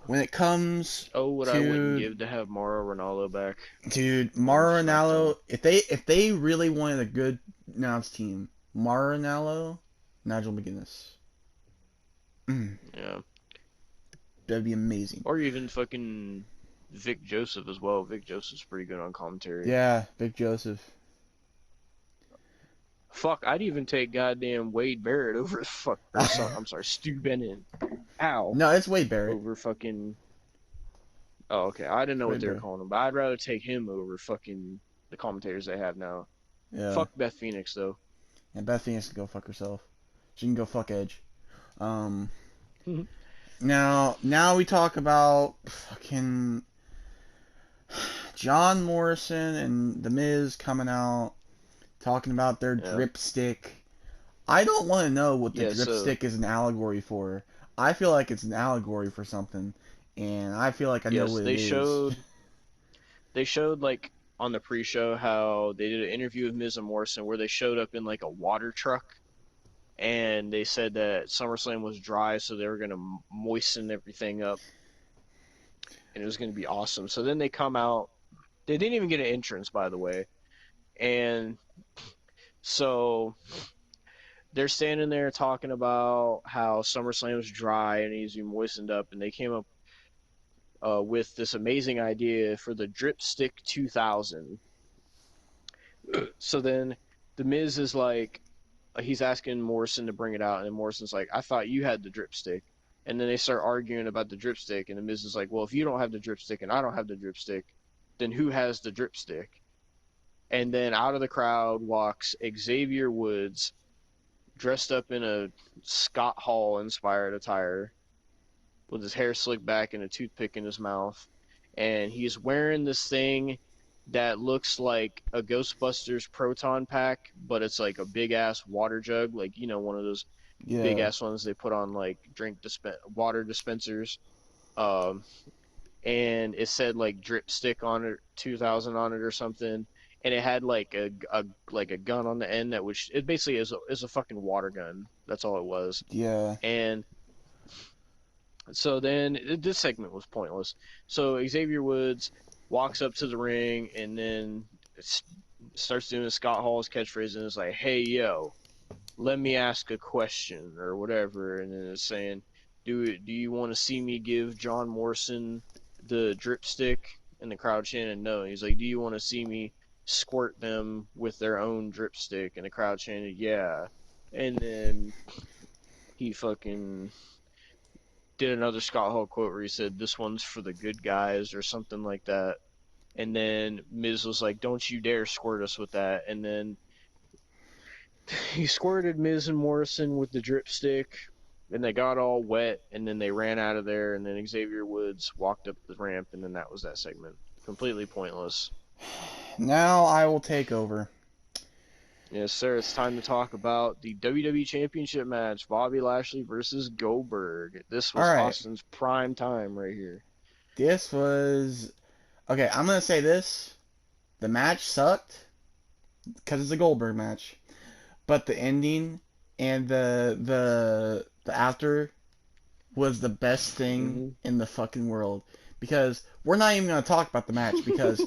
when it comes Oh, what I wouldn't to give to have Mauro Ronaldo back dude, on Mauro SmackDown. Ranallo, if they really wanted a good announced team, Mauro Ranallo, Nigel McGuinness. Yeah. That'd be amazing. Or even fucking Vic Joseph as well. Vic Joseph's pretty good on commentary. Yeah, Big Joseph. Fuck, I'd even take goddamn Wade Barrett over fuck or some, I'm sorry, Stu Bennett. Ow. No, it's Wade Barrett. Over fucking. Oh, okay. I didn't It's know what Wade they were Barrett. calling him, but I'd rather take him over fucking the commentators they have now. Yeah. Fuck Beth Phoenix though. And Beth Phoenix can go fuck herself. She can go fuck Edge. Um. Now we talk about fucking John Morrison and The Miz coming out talking about their Yeah. dripstick. I don't want to know what the Yeah. So dripstick is an allegory for. I feel like it's an allegory for something, and I feel like I know yes, what it is. they showed like on the pre-show how they did an interview with Miz and Morrison where they showed up in like a water truck and they said that SummerSlam was dry, so they were gonna moisten everything up and it was gonna be awesome. So then they come out. They didn't even get an entrance, by the way, and so they're standing there talking about how SummerSlam was dry and needs to be moistened up, and they came up with this amazing idea for the Dripstick 2000. So then the Miz is like, he's asking Morrison to bring it out, and then Morrison's like, I thought you had the dripstick. And then they start arguing about the dripstick, and the Miz is like, well, if you don't have the dripstick and I don't have the dripstick, then who has the dripstick? And then out of the crowd walks Xavier Woods, dressed up in a Scott Hall inspired attire, with his hair slicked back and a toothpick in his mouth. And he's wearing this thing that looks like a Ghostbusters proton pack, but it's like a big ass water jug, like one of those big Yeah, ass ones they put on like water dispensers. Um, and it said like drip stick on it, 2000 on it or something. And it had like a gun on the end that which it basically is a fucking water gun. That's all it was. yeah, And so then this segment was pointless. So Xavier Woods walks up to the ring and then starts doing Scott Hall's catchphrase and is like, "Hey yo, let me ask a question or whatever." And then it's saying, "Do you want to see me give John Morrison the dripstick?" And the crowd chanted, "No." And he's like, "Do you want to see me squirt them with their own dripstick?" And the crowd chanted, "Yeah." And then he fucking did another Scott Hall quote where he said, "This one's for the good guys" or something like that. And then Miz was like, "Don't you dare squirt us with that." And then he squirted Miz and Morrison with the dripstick, and they got all wet. And then they ran out of there. And then Xavier Woods walked up the ramp, and then that was that segment. Completely pointless. now I will take over. Yes, sir. It's time to talk about the WWE Championship match: Bobby Lashley versus Goldberg. This All was right, Austin's prime time right here. this was okay. I'm gonna say this: the match sucked because it's a Goldberg match, but the ending and the after was the best thing Mm-hmm. in the fucking world. Because we're not even gonna talk about the match because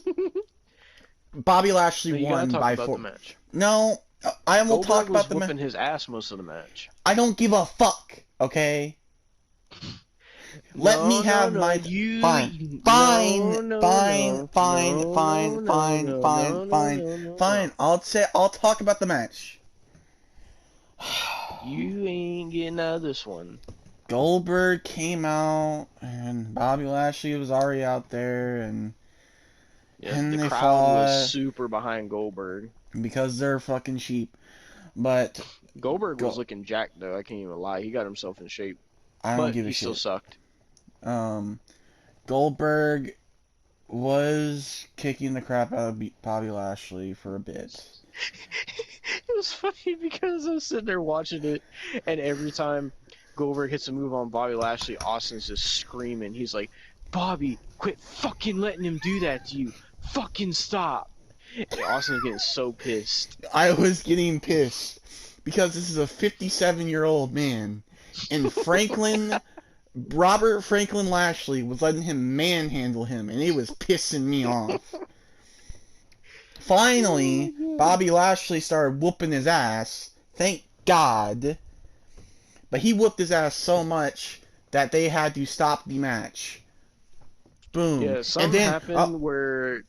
Bobby Lashley No, you gotta won talk by about the four. match. No, I will talk Goldberg about was the match. whooping his ass most of the match. I don't give a fuck. Okay, let me No, no, have no. my You. fine, No, fine, no, fine, no. fine, No, no, fine, no, fine, no, fine, no, no, fine, no, no, no. fine. I'll talk about the match. You ain't getting out of this one. Goldberg came out and Bobby Lashley was already out there Yes, and the they crowd was fought super behind Goldberg. because they're fucking sheep. But Goldberg was go looking jacked though. I can't even lie. He got himself in shape, I don't but give a he still shit. sucked. Um, Goldberg was kicking the crap out of Bobby Lashley for a bit. It was funny because I was sitting there watching it, and every time Goldberg hits a move on Bobby Lashley. Austin's just screaming. He's like, Bobby, quit fucking letting him do that to you. Fucking stop. And Austin's getting so pissed. I was getting pissed because this is a 57-year-old man, and Robert Franklin Lashley was letting him manhandle him, and it was pissing me off. Finally, Bobby Lashley started whooping his ass. Thank God. But he whooped his ass so much that they had to stop the match. Boom. Yeah, And something then, happened where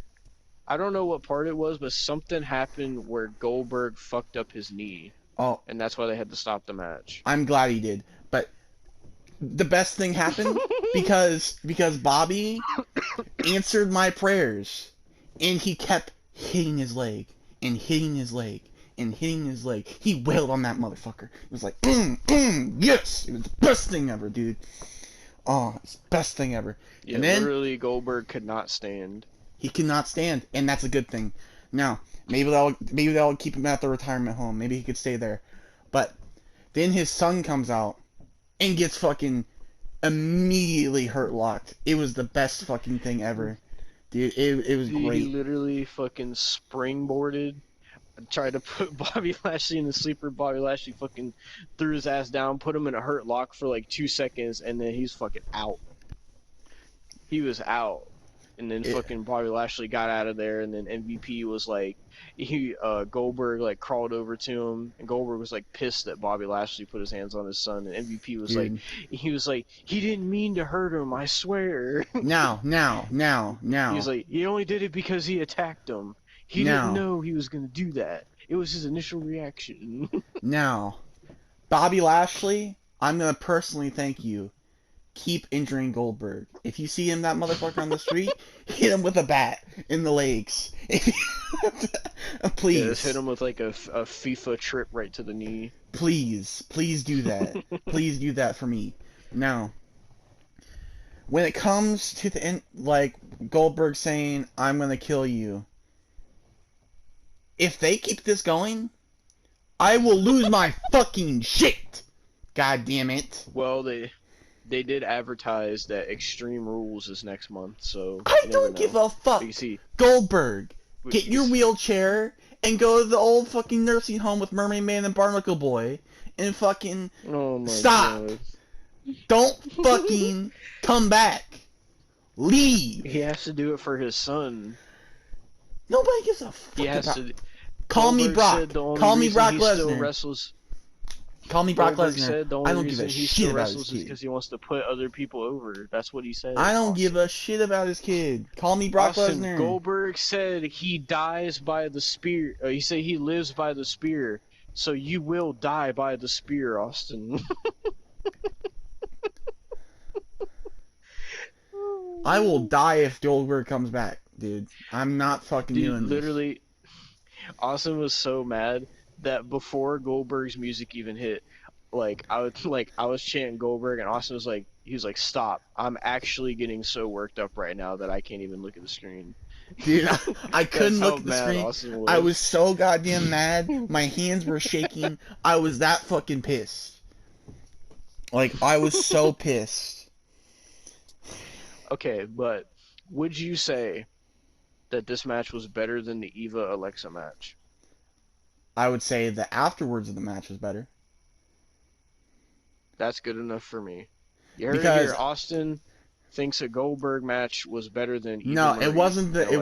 I don't know what part it was, but something happened where Goldberg fucked up his knee, oh, and that's why they had to stop the match. I'm glad he did. But the best thing happened because Bobby answered my prayers, and he kept hitting his leg and hitting his leg and hitting his leg. He wailed on that motherfucker. It was like, yes! It was the best thing ever, dude. Oh, it's the best thing ever. Yeah, and then, literally Goldberg could not stand. he cannot stand, and that's a good thing. Now, maybe they'll keep him at the retirement home. Maybe he could stay there. But then his son comes out and gets fucking immediately hurt locked. It was the best fucking thing ever. Dude, it was great. He literally fucking springboarded, tried to put Bobby Lashley in the sleeper. Bobby Lashley fucking threw his ass down, put him in a hurt lock for like 2 seconds, and then he's fucking out. He was out. And then fucking Bobby Lashley got out of there, and then MVP was like, Goldberg like crawled over to him, and Goldberg was like pissed that Bobby Lashley put his hands on his son, and MVP was Dude. like, he didn't mean to hurt him, I swear. Now. He was like, he only did it because he attacked him. He didn't know he was gonna do that. It was his initial reaction. Now, Bobby Lashley, I'm gonna personally thank you. Keep injuring Goldberg. If you see him, that motherfucker on the street, hit him with a bat in the legs. Please. Yeah, just hit him with like a FIFA trip right to the knee. Please do that. Please do that for me. Now, when it comes to the end, like Goldberg saying, I'm gonna kill you. If they keep this going, I will lose my fucking shit. God damn it. Well, they did advertise that Extreme Rules is next month, so I don't give a fuck. You see, Goldberg, get your wheelchair and go to the old fucking nursing home with Mermaid Man and Barnacle Boy and fucking stop. God. Don't fucking come back. Leave. He has to do it for his son. Nobody gives a fuck He has about... to. Call me Goldberg Brock. said the only Call me reason Brock he still Lesnar. wrestles. Call me Brock Goldberg Lesnar. said the I only don't give a reason he shit still about his wrestles is kid. because he wants to put other people over. That's what he said. I don't give a shit about his kid. Call me Brock Lesnar. Goldberg said he dies by the spear. He said he lives by the spear. So you will die by the spear, Austin. I will die if Goldberg comes back, dude. I'm not fucking doing this. Literally, Austin was so mad that before Goldberg's music even hit, I was chanting Goldberg, and Austin was like, he was like, stop! I'm actually getting so worked up right now that I can't even look at the screen. Dude, I couldn't look at the screen. I was so goddamn mad. My hands were shaking. I was that fucking pissed. Like, I was so pissed. Okay, but would you say that this match was better than the Eva Alexa match? I would say the afterwards of the match was better. That's good enough for me. You heard it here. Austin thinks a Goldberg match was better than Eva No, Marie it wasn't the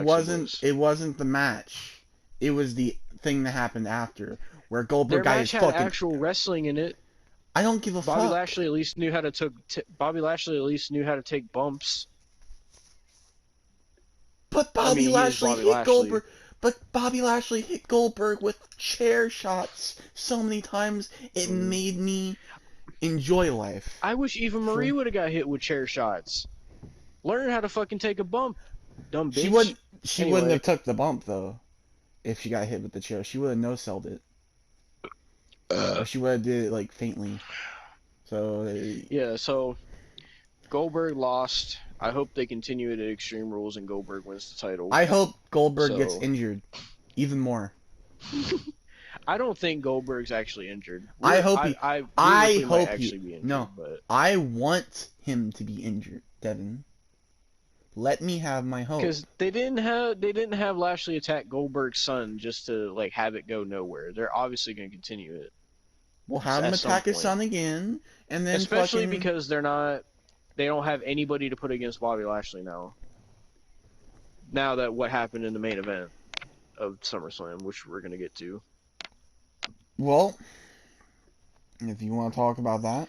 it wasn't the match. It was the thing that happened after where Goldberg got his fucking. Their match had actual wrestling in it. I don't give a fuck. Bobby Lashley at least knew how to take bumps. But Bobby Lashley hit Goldberg. But Bobby Lashley hit Goldberg with chair shots so many times it made me enjoy life. I wish Eva Marie would have got hit with chair shots. Learn how to fucking take a bump, dumb bitch. She wouldn't have took the bump though. If she got hit with the chair, she would have no-selled it. Or she would have did it like faintly. So yeah, so Goldberg lost. I hope they continue it at Extreme Rules and Goldberg wins the title. I hope Goldberg gets injured even more. I don't think Goldberg's actually injured. I hope he. I I realistically might hope he. actually be No, injured, but I want him to be injured, Devin. Let me have my because hope. they didn't have Lashley attack Goldberg's son just to like have it go nowhere. They're obviously going to continue it We'll have him at some attack his point, son again, and then especially fucking. because they don't have anybody to put against Bobby Lashley now. Now that what happened in the main event of SummerSlam, which we're going to get to. Well, if you want to talk about that.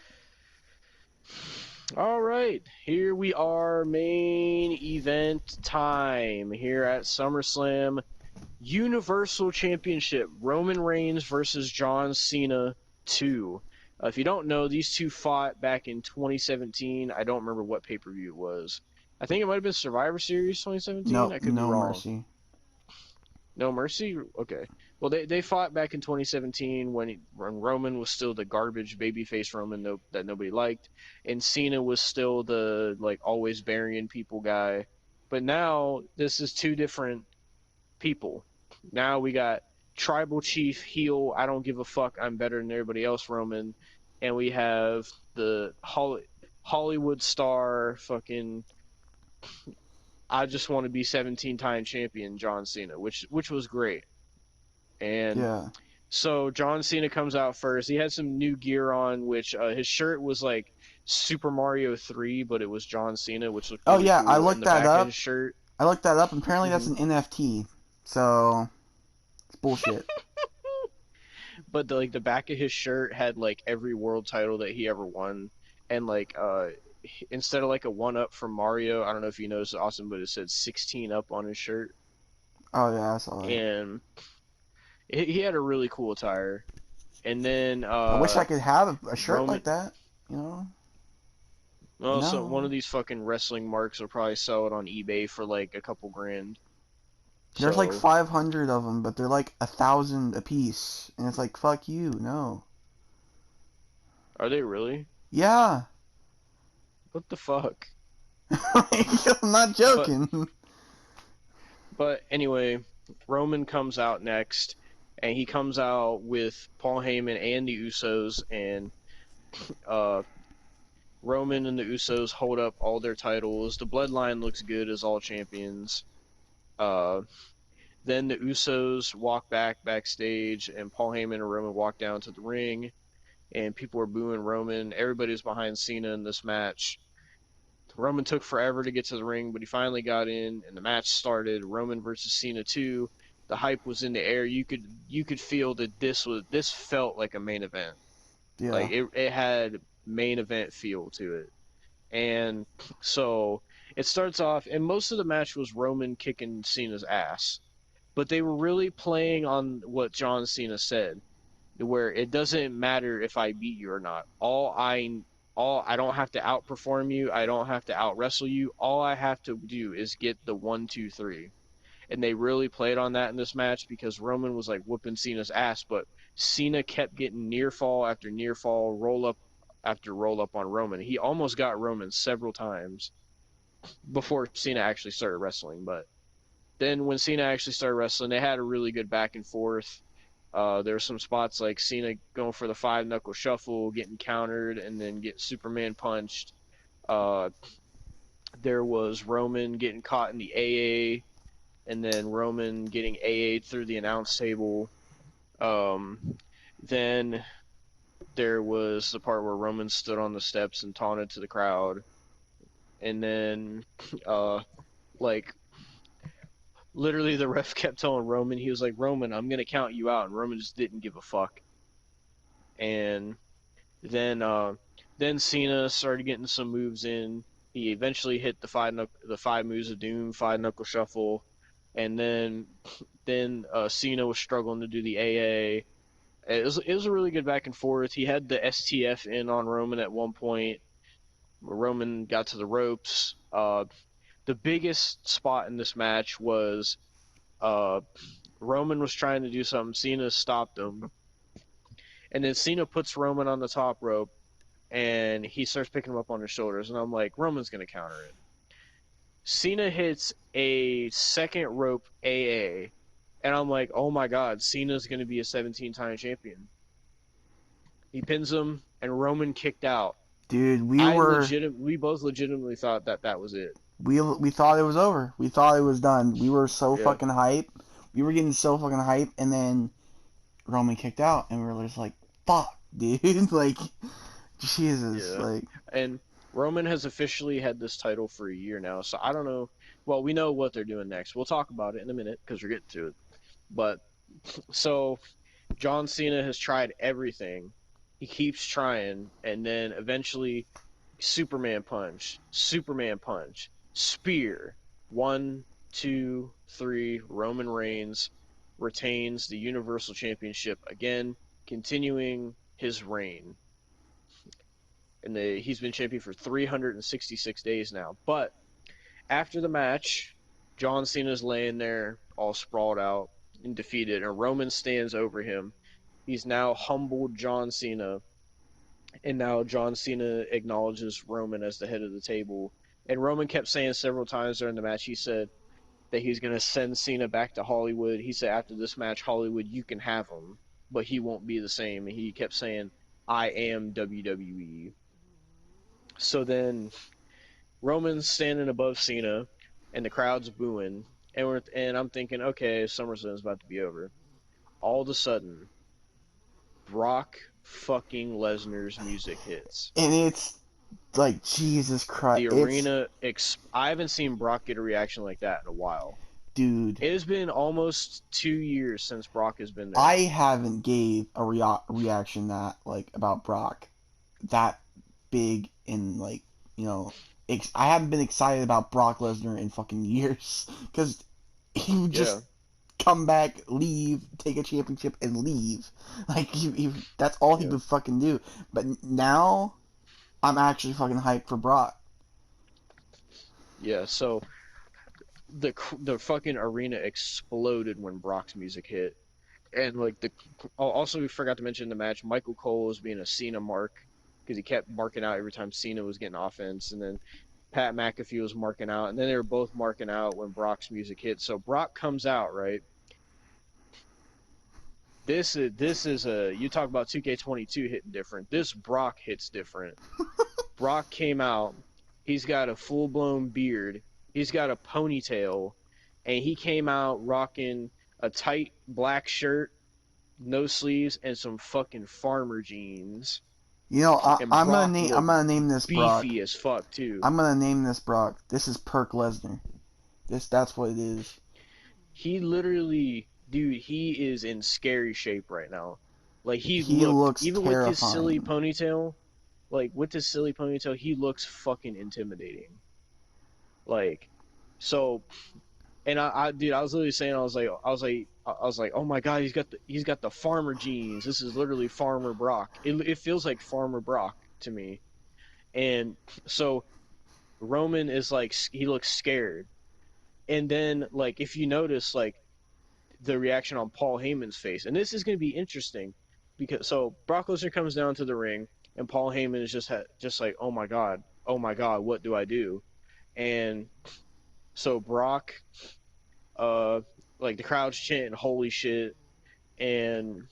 All right, here we are, main event time here at SummerSlam. Universal Championship, Roman Reigns versus John Cena 2. If you don't know, these two fought back in 2017. I don't remember what pay-per-view it was. I think it might have been Survivor Series 2017. No, I could be no wrong. mercy. No Mercy? Okay. Well, they fought back in 2017 when Roman was still the garbage babyface Roman that nobody liked, and Cena was still the like always burying people guy. But now this is two different people. Now we got tribal chief heel. I don't give a fuck. I'm better than everybody else. Roman, and we have the Hollywood star. Fucking. I just want to be 17-time champion John Cena, which was great. And Yeah. so John Cena comes out first. He had some new gear on, which his shirt was like Super Mario 3, but it was John Cena, which looked Oh really yeah, I cool. And looked the that back of up. his shirt. I looked that up. And apparently that's hmm an NFT. So it's bullshit. But the back of his shirt had like every world title that he ever won, and like instead of like a 1-up from Mario, I don't know if you noticed, Austin, but it said 16 up on his shirt, Oh yeah, I saw that. and he had a really cool attire. And then I wish I could have a shirt Roman. like that. You know? Well, so one No. of these fucking wrestling marks will probably sell it on eBay for like a couple grand. There's like So 500 of them, but they're like 1,000 a piece, and it's like fuck you, no. are they really? Yeah. What the fuck? I'm not But joking. anyway, Roman comes out next, and he comes out with Paul Heyman and the Usos, and uh, Roman and the Usos hold up all their titles. The Bloodline looks good as all champions. Uh, then the Usos walk backstage, and Paul Heyman and Roman walk down to the ring, and people are booing Roman. Everybody's behind Cena in this match. Roman took forever to get to the ring, but he finally got in, and the match started. Roman versus Cena 2. The hype was in the air. You could feel that this felt like a main event. Like Yeah. it had main event feel to it. And so it starts off, and most of the match was Roman kicking Cena's ass, but they were really playing on what John Cena said, where it doesn't matter if I beat you or not. I don't have to outperform you. I don't have to out wrestle you. All I have to do is get the 1, 2, 3. And they really played on that in this match because Roman was like whooping Cena's ass, but Cena kept getting near fall after near fall, roll up after roll up on Roman. He almost got Roman several times before Cena actually started wrestling. But then when Cena actually started wrestling, they had a really good back and forth. There were some spots like Cena going for the 5 knuckle shuffle, getting countered, and then get Superman punched. Uh, there was Roman getting caught in the AA, and then Roman getting AA'd through the announce table. Then there was the part where Roman stood on the steps and taunted to the crowd, and then uh, like literally the ref kept telling Roman, he was like, Roman, I'm gonna count you out, and Roman just didn't give a fuck. And then then Cena started getting some moves in. He eventually hit the 5 moves of doom, 5 knuckle shuffle, and then Cena was struggling to do the AA. It was a really good back and forth. He had the STF in on Roman at one point. Roman got to the ropes. The biggest spot in this match was uh, Roman was trying to do something. Cena stopped him, and then Cena puts Roman on the top rope, and he starts picking him up on his shoulders. And I'm like, Roman's gonna counter it. Cena hits a second rope AA, And I'm like, oh my God, Cena's going to be a 17-time champion. He pins him, and Roman kicked out. Dude, We both legitimately thought that that was it. we thought it was over. We thought it was done. We were so Yeah, fucking hype. We were getting so fucking hype, and then Roman kicked out, and we were just like, "Fuck, dude!" Like, Jesus, yeah. like, And Roman has officially had this title for a year now, so I don't know. Well, we know what they're doing next. We'll talk about it in a minute because we're getting to it. But so John Cena has tried everything. He keeps trying, and then eventually Superman punch, spear. One, two, three. Roman Reigns retains the Universal Championship again, continuing his reign. And he's been champion for 366 days now. But after the match, John Cena's laying there all sprawled out and defeated, and Roman stands over him. He's now humbled John Cena, and now John Cena acknowledges Roman as the head of the table. And Roman kept saying several times during the match, he said that he's going to send Cena back to Hollywood. He said after this match, Hollywood, you can have him, but he won't be the same. And he kept saying, I am WWE. So then Roman's standing above Cena, and the crowd's booing, and I'm thinking, okay, SummerSlam's about to be over. All of a sudden, Brock fucking Lesnar's music hits. and it's like Jesus Christ, The it's arena, I haven't seen Brock get a reaction like that in a while. dude. It has been almost 2 years since Brock has been there. I haven't gave a reaction that like about Brock that big in like you know I haven't been excited about Brock Lesnar in fucking years because he would Yeah, just come back, leave, take a championship, and leave. Like that's all he yeah, would fucking do. But now I'm actually fucking hyped for Brock. yeah. So the fucking arena exploded when Brock's music hit. And like also we forgot to mention in the match, Michael Cole was being a Cena mark because he kept marking out every time Cena was getting offense, and then Pat McAfee was marking out, and then they were both marking out when Brock's music hit. So Brock comes out, right? This is a you talk about 2K22 hitting different. This Brock hits different. Brock came out. He's got a full blown beard. He's got a ponytail, and he came out rocking a tight black shirt, no sleeves, and some fucking farmer jeans. You know, And Brock I'm looked gonna name this Brock. beefy as fuck too. I'm gonna name this Brock. This is Perk Lesnar. That's what it is. He literally, dude, he is in scary shape right now. Like he He looked, looks even with his silly terrifying. ponytail, like with his silly ponytail, he looks fucking intimidating. Like, so, and dude, I was literally saying, I was like, oh my god, he's got the farmer jeans. This is literally Farmer Brock. It feels like Farmer Brock to me. And so Roman is like, he looks scared. And then, like, if you notice, like, the reaction on Paul Heyman's face, and this is going to be interesting because so Brock Lesnar comes down to the ring, and Paul Heyman is just like, oh my god, what do I do? And so Brock, uh, like the crowd's chanting, "Holy shit!" And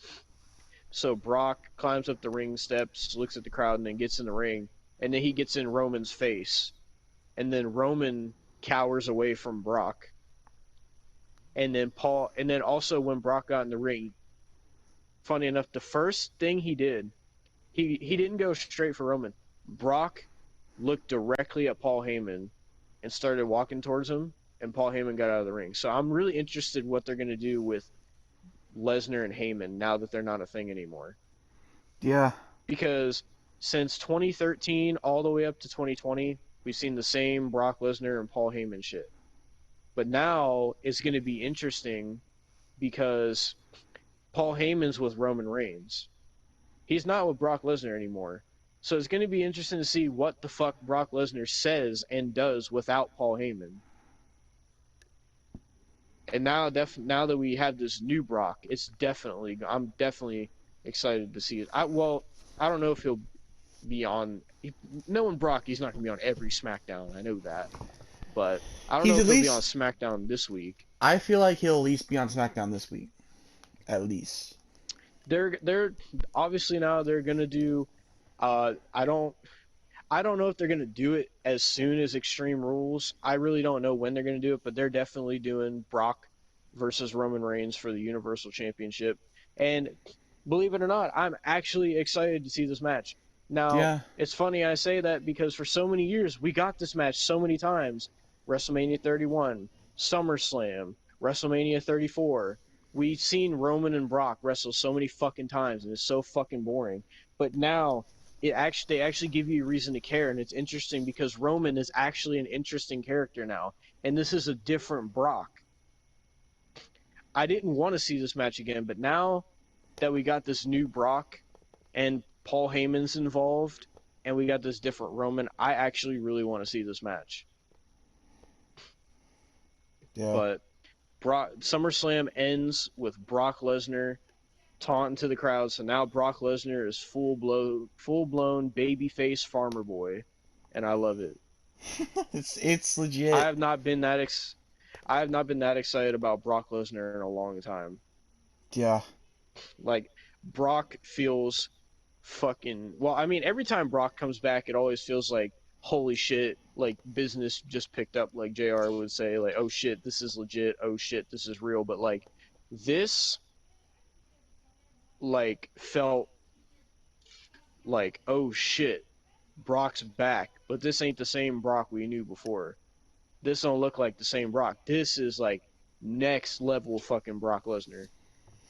so Brock climbs up the ring steps, looks at the crowd, and then gets in the ring, and then he gets in Roman's face, and then Roman cowers away from Brock. And then also when Brock got in the ring, funny enough, the first thing he did, he didn't go straight for Roman. Brock looked directly at Paul Heyman and started walking towards him, and Paul Heyman got out of the ring. So I'm really interested what they're gonna do with Lesnar and Heyman now that they're not a thing anymore. Yeah. Because since 2013 all the way up to 2020, we've seen the same Brock Lesnar and Paul Heyman shit. But now it's going to be interesting because Paul Heyman's with Roman Reigns. He's not with Brock Lesnar anymore. So it's going to be interesting to see what the fuck Brock Lesnar says and does without Paul Heyman. And now that we have this new Brock, I'm definitely excited to see it. I don't know if he'll be on. Knowing Brock, he's not going to be on every SmackDown. I know that, but I don't know He's if at he'll be on least SmackDown this week. I feel like he'll at least be on SmackDown this week, at least. They're obviously now they're gonna do. I don't know if they're gonna do it as soon as Extreme Rules. I really don't know when they're gonna do it, but they're definitely doing Brock versus Roman Reigns for the Universal Championship. And believe it or not, I'm actually excited to see this match. Now, Yeah, it's funny I say that because for so many years we got this match so many times. WrestleMania 31, SummerSlam, WrestleMania 34. We've seen Roman and Brock wrestle so many fucking times and it's so fucking boring. But now they actually give you a reason to care, and it's interesting because Roman is actually an interesting character now, and this is a different Brock. I didn't want to see this match again, but now that we got this new Brock and Paul Heyman's involved, and we got this different Roman, I actually really want to see this match. yeah. But SummerSlam ends with Brock Lesnar taunting to the crowd, so now Brock Lesnar is full blown babyface farmer boy, and I love it. It's I legit. have not been that I have not been that excited about Brock Lesnar in a long time. Yeah, Like Brock feels fucking well. I mean, every time Brock comes back, it always feels like holy shit, like business just picked up. Like Jr. would say, like oh shit, this is legit. Oh shit, this is real. But like this, like felt like oh shit, Brock's back. But this ain't the same Brock we knew before. This don't look like the same Brock. This is like next level fucking Brock Lesnar.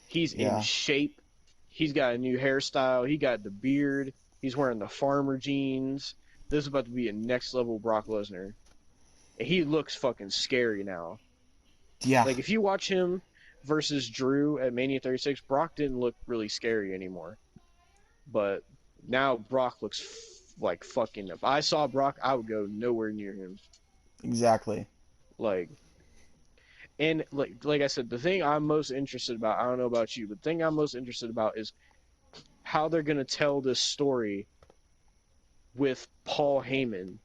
He's in yeah, shape. He's got a new hairstyle. He got the beard. He's wearing the farmer jeans. This is about to be a next level Brock Lesnar. And he looks fucking scary now. yeah, Like if you watch him versus Drew at Mania 36, Brock didn't look really scary anymore. But now Brock looks like fucking. If I saw Brock, I would go nowhere near him. exactly. Like and like I said, the thing I'm most interested about, I don't know about you, but the thing I'm most interested about is how they're gonna tell this story with Paul Heyman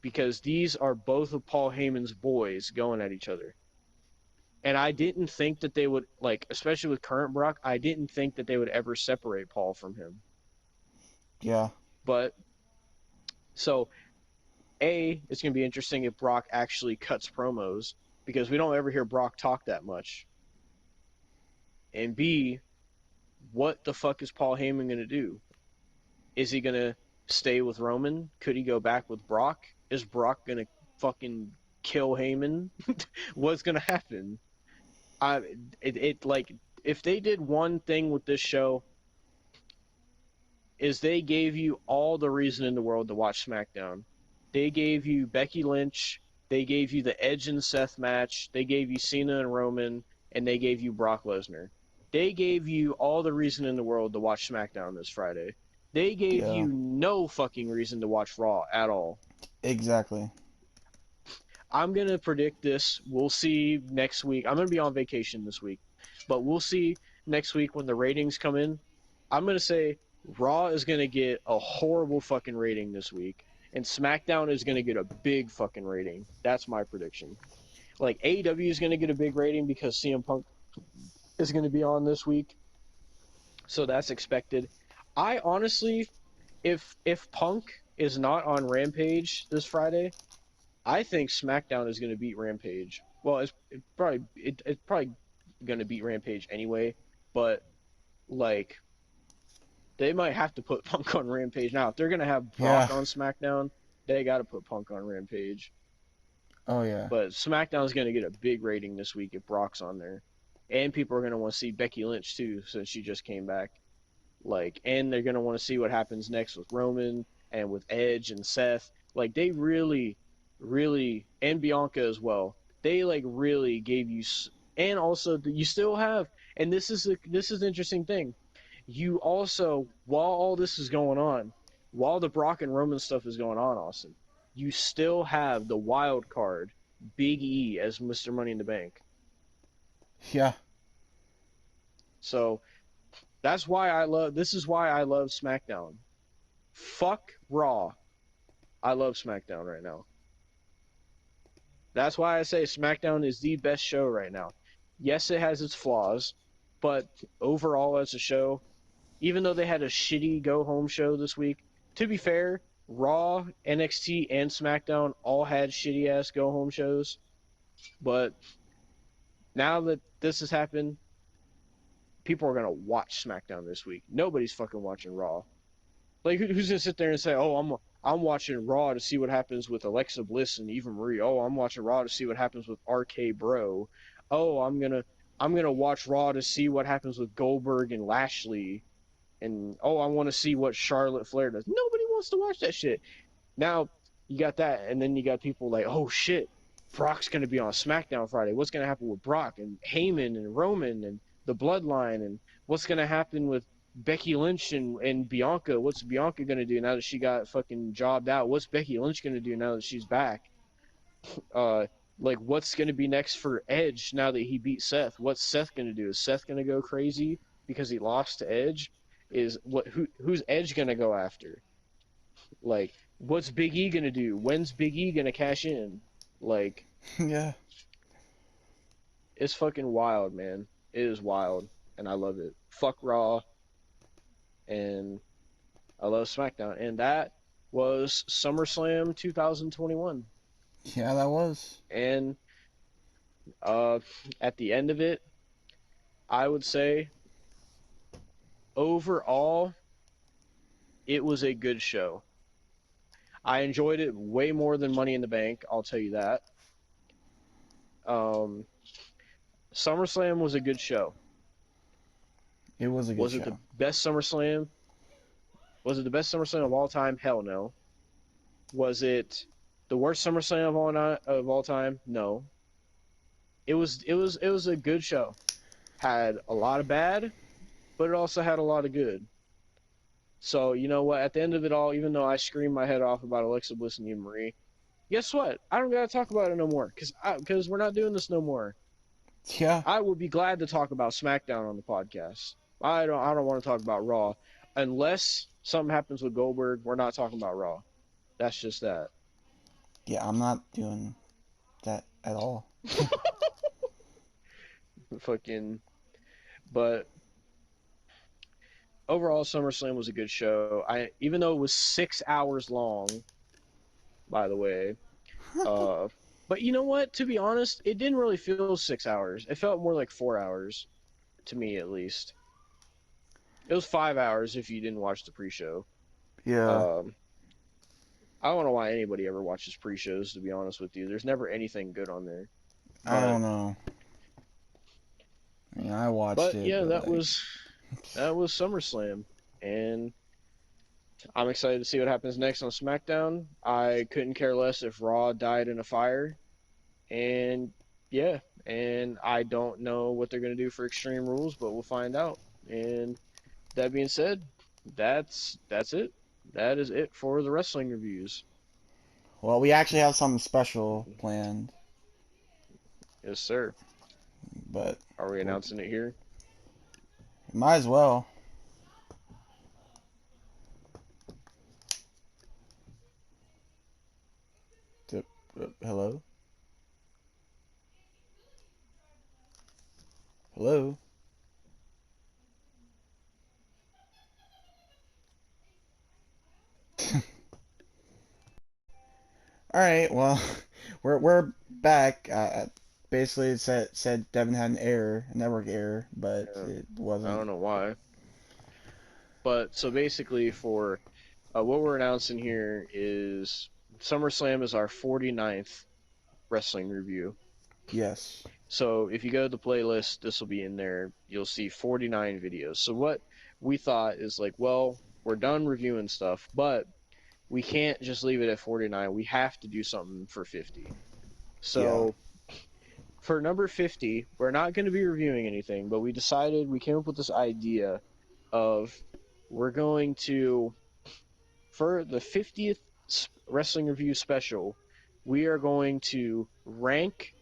because these are both of Paul Heyman's boys going at each other. And I didn't think that they would like, especially with current Brock, I didn't think that they would ever separate Paul from him. Yeah, But so it's gonna be interesting if Brock actually cuts promos because we don't ever hear Brock talk that much. And B, what the fuck is Paul Heyman gonna do? Is he gonna stay with Roman? Could he go back with Brock? Is Brock gonna fucking kill Heyman? What's gonna happen? I like if they did one thing with this show is they gave you all the reason in the world to watch SmackDown. They gave you Becky Lynch, they gave you the Edge and Seth match, they gave you Cena and Roman, and they gave you Brock Lesnar. They gave you all the reason in the world to watch SmackDown this Friday. They gave yeah, you no fucking reason to watch Raw at all. exactly. I'm going to predict this. We'll see next week. I'm going to be on vacation this week, but we'll see next week when the ratings come in. I'm going to say Raw is going to get a horrible fucking rating this week, and SmackDown is going to get a big fucking rating. That's my prediction. Like AEW is going to get a big rating because CM Punk is going to be on this week, so that's expected. I honestly, if Punk is not on Rampage this Friday, I think SmackDown is going to beat Rampage. Well, it's probably going to beat Rampage anyway, but like they might have to put Punk on Rampage now. If they're going to have Yeah. Brock on SmackDown, they got to put Punk on Rampage. Oh yeah. But SmackDown's going to get a big rating this week if Brock's on there, and people are going to want to see Becky Lynch too since she just came back. Like, and they're going to want to see what happens next with Roman and with Edge and Seth. Like, they really, really, and Bianca as well. They like really gave you, and also you still have, and this is the interesting thing. You also, while all this is going on, while the Brock and Roman stuff is going on, Austin, you still have the wild card, Big E as Mr. Money in the Bank. Yeah. So that's why I love. This is why I love SmackDown. Fuck Raw. I love SmackDown right now. That's why I say SmackDown is the best show right now. Yes, it has its flaws, but overall as a show, even though they had a shitty go home show this week, to be fair, Raw, NXT, and SmackDown all had shitty ass go home shows. But now that this has happened, people are gonna watch SmackDown this week. Nobody's fucking watching Raw. Like who's gonna sit there and say, "Oh, I'm watching Raw to see what happens with Alexa Bliss and Eva Marie. Oh, I'm watching Raw to see what happens with RK Bro. Oh, I'm gonna watch Raw to see what happens with Goldberg and Lashley. And oh, I want to see what Charlotte Flair does." Nobody wants to watch that shit. Now you got that, and then you got people like, "Oh shit, Brock's gonna be on SmackDown Friday. What's gonna happen with Brock and Heyman and Roman and the Bloodline, and what's gonna happen with Becky Lynch and Bianca? What's Bianca gonna do now that she got fucking jobbed out? What's Becky Lynch gonna do now that she's back? Uh, like what's gonna be next for Edge now that he beat Seth? What's Seth gonna do? Is Seth gonna go crazy because he lost to Edge? Is who's Edge gonna go after? Like, what's Big E gonna do? When's Big E gonna cash in? Like, Yeah. it's fucking wild, man. It is wild, and I love it. Fuck Raw, and I love SmackDown, and that was SummerSlam 2021. Yeah, that was. And uh, at the end of it, I would say overall, it was a good show. I enjoyed it way more than Money in the Bank. I'll tell you that. Um, SummerSlam was a good show. It was a good Was it the show. best SummerSlam? Was it the best SummerSlam of all time? Hell no. Was it the worst SummerSlam of all time? No. It was a good show. Had a lot of bad, but it also had a lot of good. So you know what? At the end of it all, even though I screamed my head off about Alexa Bliss and Eva Marie, guess what? I don't gotta talk about it no more because we're not doing this no more. Yeah. I would be glad to talk about SmackDown on the podcast. I don't want to talk about Raw unless something happens with Goldberg. We're not talking about Raw. That's just that. Yeah, I'm not doing that at all. Fucking. But overall, SummerSlam was a good show. Even though it was 6 hours long, by the way. Uh, but you know what? To be honest, it didn't really feel 6 hours. It felt more like 4 hours to me, at least. It was 5 hours if you didn't watch the pre-show. Yeah. Um, I don't know why anybody ever watches pre-shows. To be honest with you, there's never anything good on there. I But don't know. I mean, I watched it, yeah, but that like, was SummerSlam, and I'm excited to see what happens next on SmackDown. I couldn't care less if Raw died in a fire, and yeah, and I don't know what they're gonna do for Extreme Rules, but we'll find out. And that being said, that's it. That is it for the wrestling reviews. well, we actually have something special planned, Yes, sir. but Are we we'll, announcing it here? might as well. Hello? Hello? All right, well, we're back. Basically, it said Devin had an error, a network error, but Uh, it I wasn't. don't know why. But so basically, for what we're announcing here is SummerSlam is our 49th wrestling review. Yes. So if you go to the playlist, this will be in there. You'll see 49 videos. So what we thought is like, well, we're done reviewing stuff, but we can't just leave it at 49. We have to do something for 50. Yeah. So for number 50, we're not going to be reviewing anything, but we came up with this idea of we're going to, for the 50th wrestling review special, we are going to rank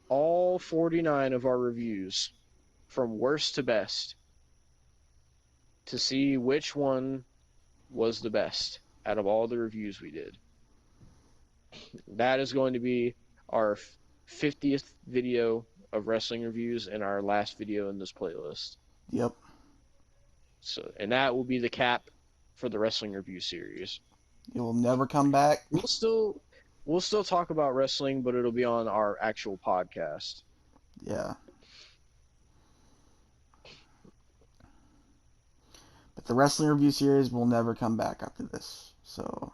all 49 of our reviews from worst to best to see which one was the best out of all the reviews we did. That is going to be our 50th video of wrestling reviews and our last video in this playlist. Yep. So, and that will be the cap for the wrestling review series. It will never come back. We'll still we'll still talk about wrestling, but it'll be on our actual podcast. Yeah. But the wrestling review series will never come back after this. So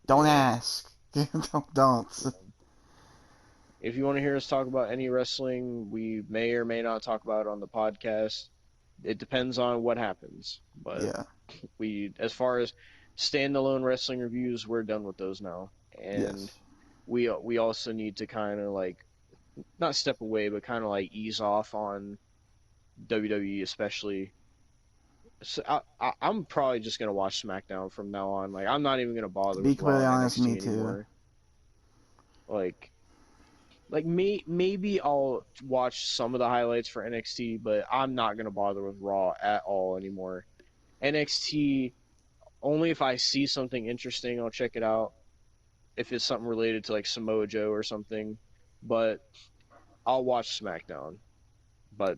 don't Yeah. ask. Don't. If you want to hear us talk about any wrestling, we may or may not talk about it on the podcast. It depends on what happens. But Yeah. as far as standalone wrestling reviews, we're done with those now. And Yes. we also need to kind of like not step away, but kind of like ease off on WWE, especially. So I'm probably just gonna watch SmackDown from now on. Like I'm not even gonna To bother be with Raw completely and honest, me NXT too. anymore. Like maybe I'll watch some of the highlights for NXT, but I'm not gonna bother with Raw at all anymore. NXT only if I see something interesting, I'll check it out. If it's something related to like Samoa Joe or something, but I'll watch SmackDown.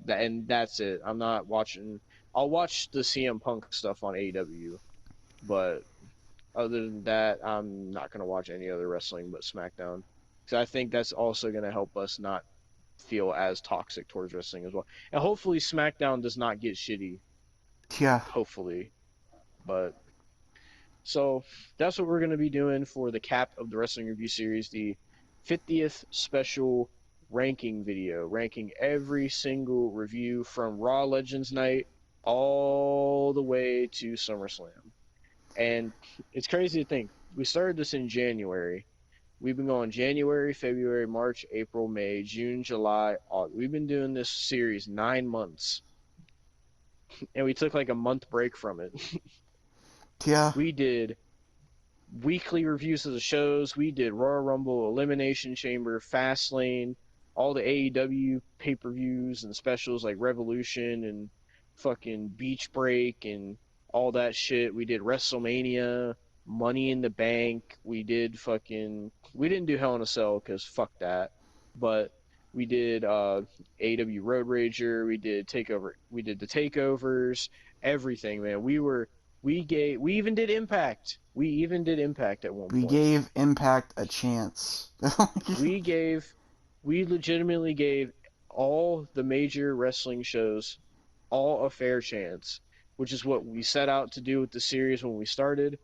And that's it. I'm not watching. I'll watch the CM Punk stuff on AEW, but other than that, I'm not gonna watch any other wrestling but SmackDown because I think that's also gonna help us not feel as toxic towards wrestling as well. And hopefully SmackDown does not get shitty. Yeah. Hopefully, but so that's what we're gonna be doing for the cap of the wrestling review series, the 50th special ranking video, ranking every single review from Raw Legends Night all the way to SummerSlam. And it's crazy to think we started this in January. We've been going January, February, March, April, May, June, July, August. We've been doing this series 9 months, and we took like a month break from it. Yeah. We did weekly reviews of the shows. We did Royal Rumble, Elimination Chamber, Fastlane, all the AEW pay per views and specials like Revolution and fucking Beach Break and all that shit. We did WrestleMania, Money in the Bank. We didn't do Hell in a Cell because fuck that. But we did AEW Road Rager. We did the takeovers. Everything, man. We even did Impact. We even did Impact at one We point. gave Impact a chance. We gave, we legitimately gave all the major wrestling shows all a fair chance, which is what we set out to do with the series when we started,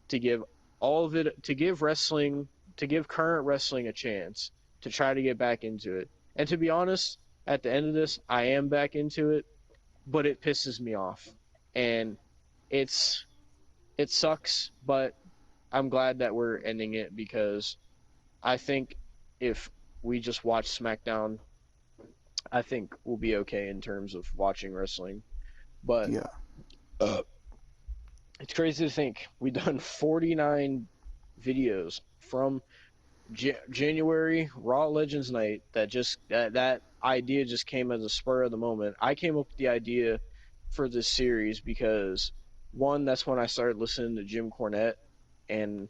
to give all of it, to give current wrestling a chance, to try to get back into it. And to be honest, at the end of this, I am back into it, but it pisses me off. And it's, it sucks, but I'm glad that we're ending it because I think if we just watch SmackDown, I think we'll be okay in terms of watching wrestling. But Yeah. uh, it's crazy to think we've done 49 videos from January Raw Legends Night. That idea just came as a spur of the moment. I came up with the idea for this series because one, that's when I started listening to Jim Cornette, and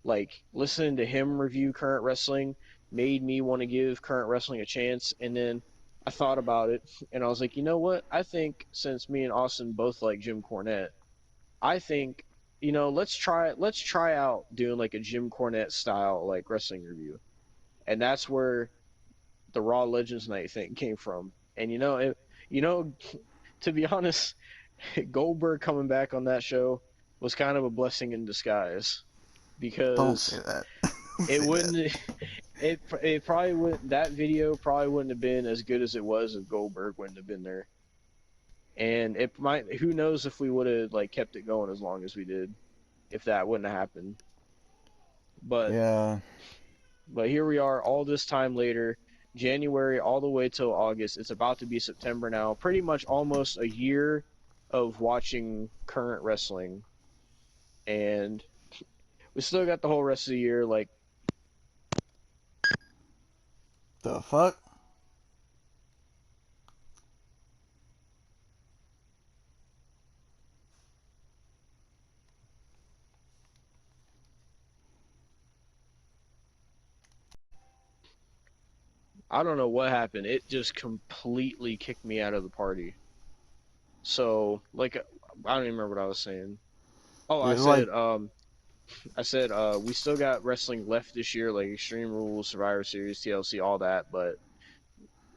like listening to him review current wrestling made me want to give current wrestling a chance. And then I thought about it and I was like, you know what? I think since me and Austin both like Jim Cornette, I think, let's try out doing like a Jim Cornette style like wrestling review. And that's where the Raw Legends Night thing came from. And you know, to be honest, Goldberg coming back on that show was kind of a blessing in disguise Don't say because that. Don't it say that. wouldn't it probably wouldn't that video probably wouldn't have been as good as it was if Goldberg wouldn't have been there. And it might who knows if we would have like kept it going as long as we did if that wouldn't have happened. But Yeah. here we are all this time later, January all the way till August. It's about to be September now. Pretty much almost a year of watching current wrestling, and we still got the whole rest of the year like The fuck? I don't know what happened. It just completely kicked me out of the party. So, like, I don't even remember what I was saying. Oh, It's like, I said, we still got wrestling left this year, like Extreme Rules, Survivor Series, TLC, all that. But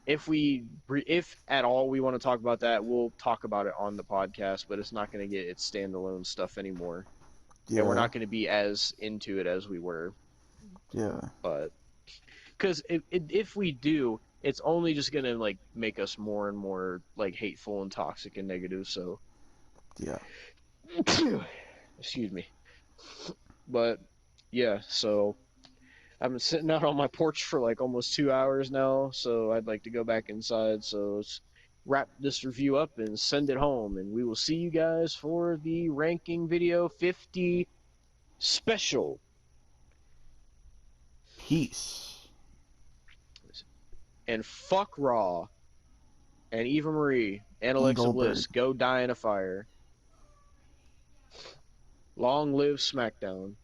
if at all we want to talk about that, we'll talk about it on the podcast. But it's not going to get its standalone stuff anymore, and we're yeah, not going to be as into it as we were. yeah, But because if we do, it's only just going to like make us more and more like hateful and toxic and negative. So, yeah. excuse me. But yeah, so I've been sitting out on my porch for like almost 2 hours now, so I'd like to go back inside. So let's wrap this review up and send it home, and we will see you guys for the ranking video 50 special. Peace. And fuck Raw and Eva Marie and And Alexa Goldberg. Bliss. Go die in a fire. Long live SmackDown.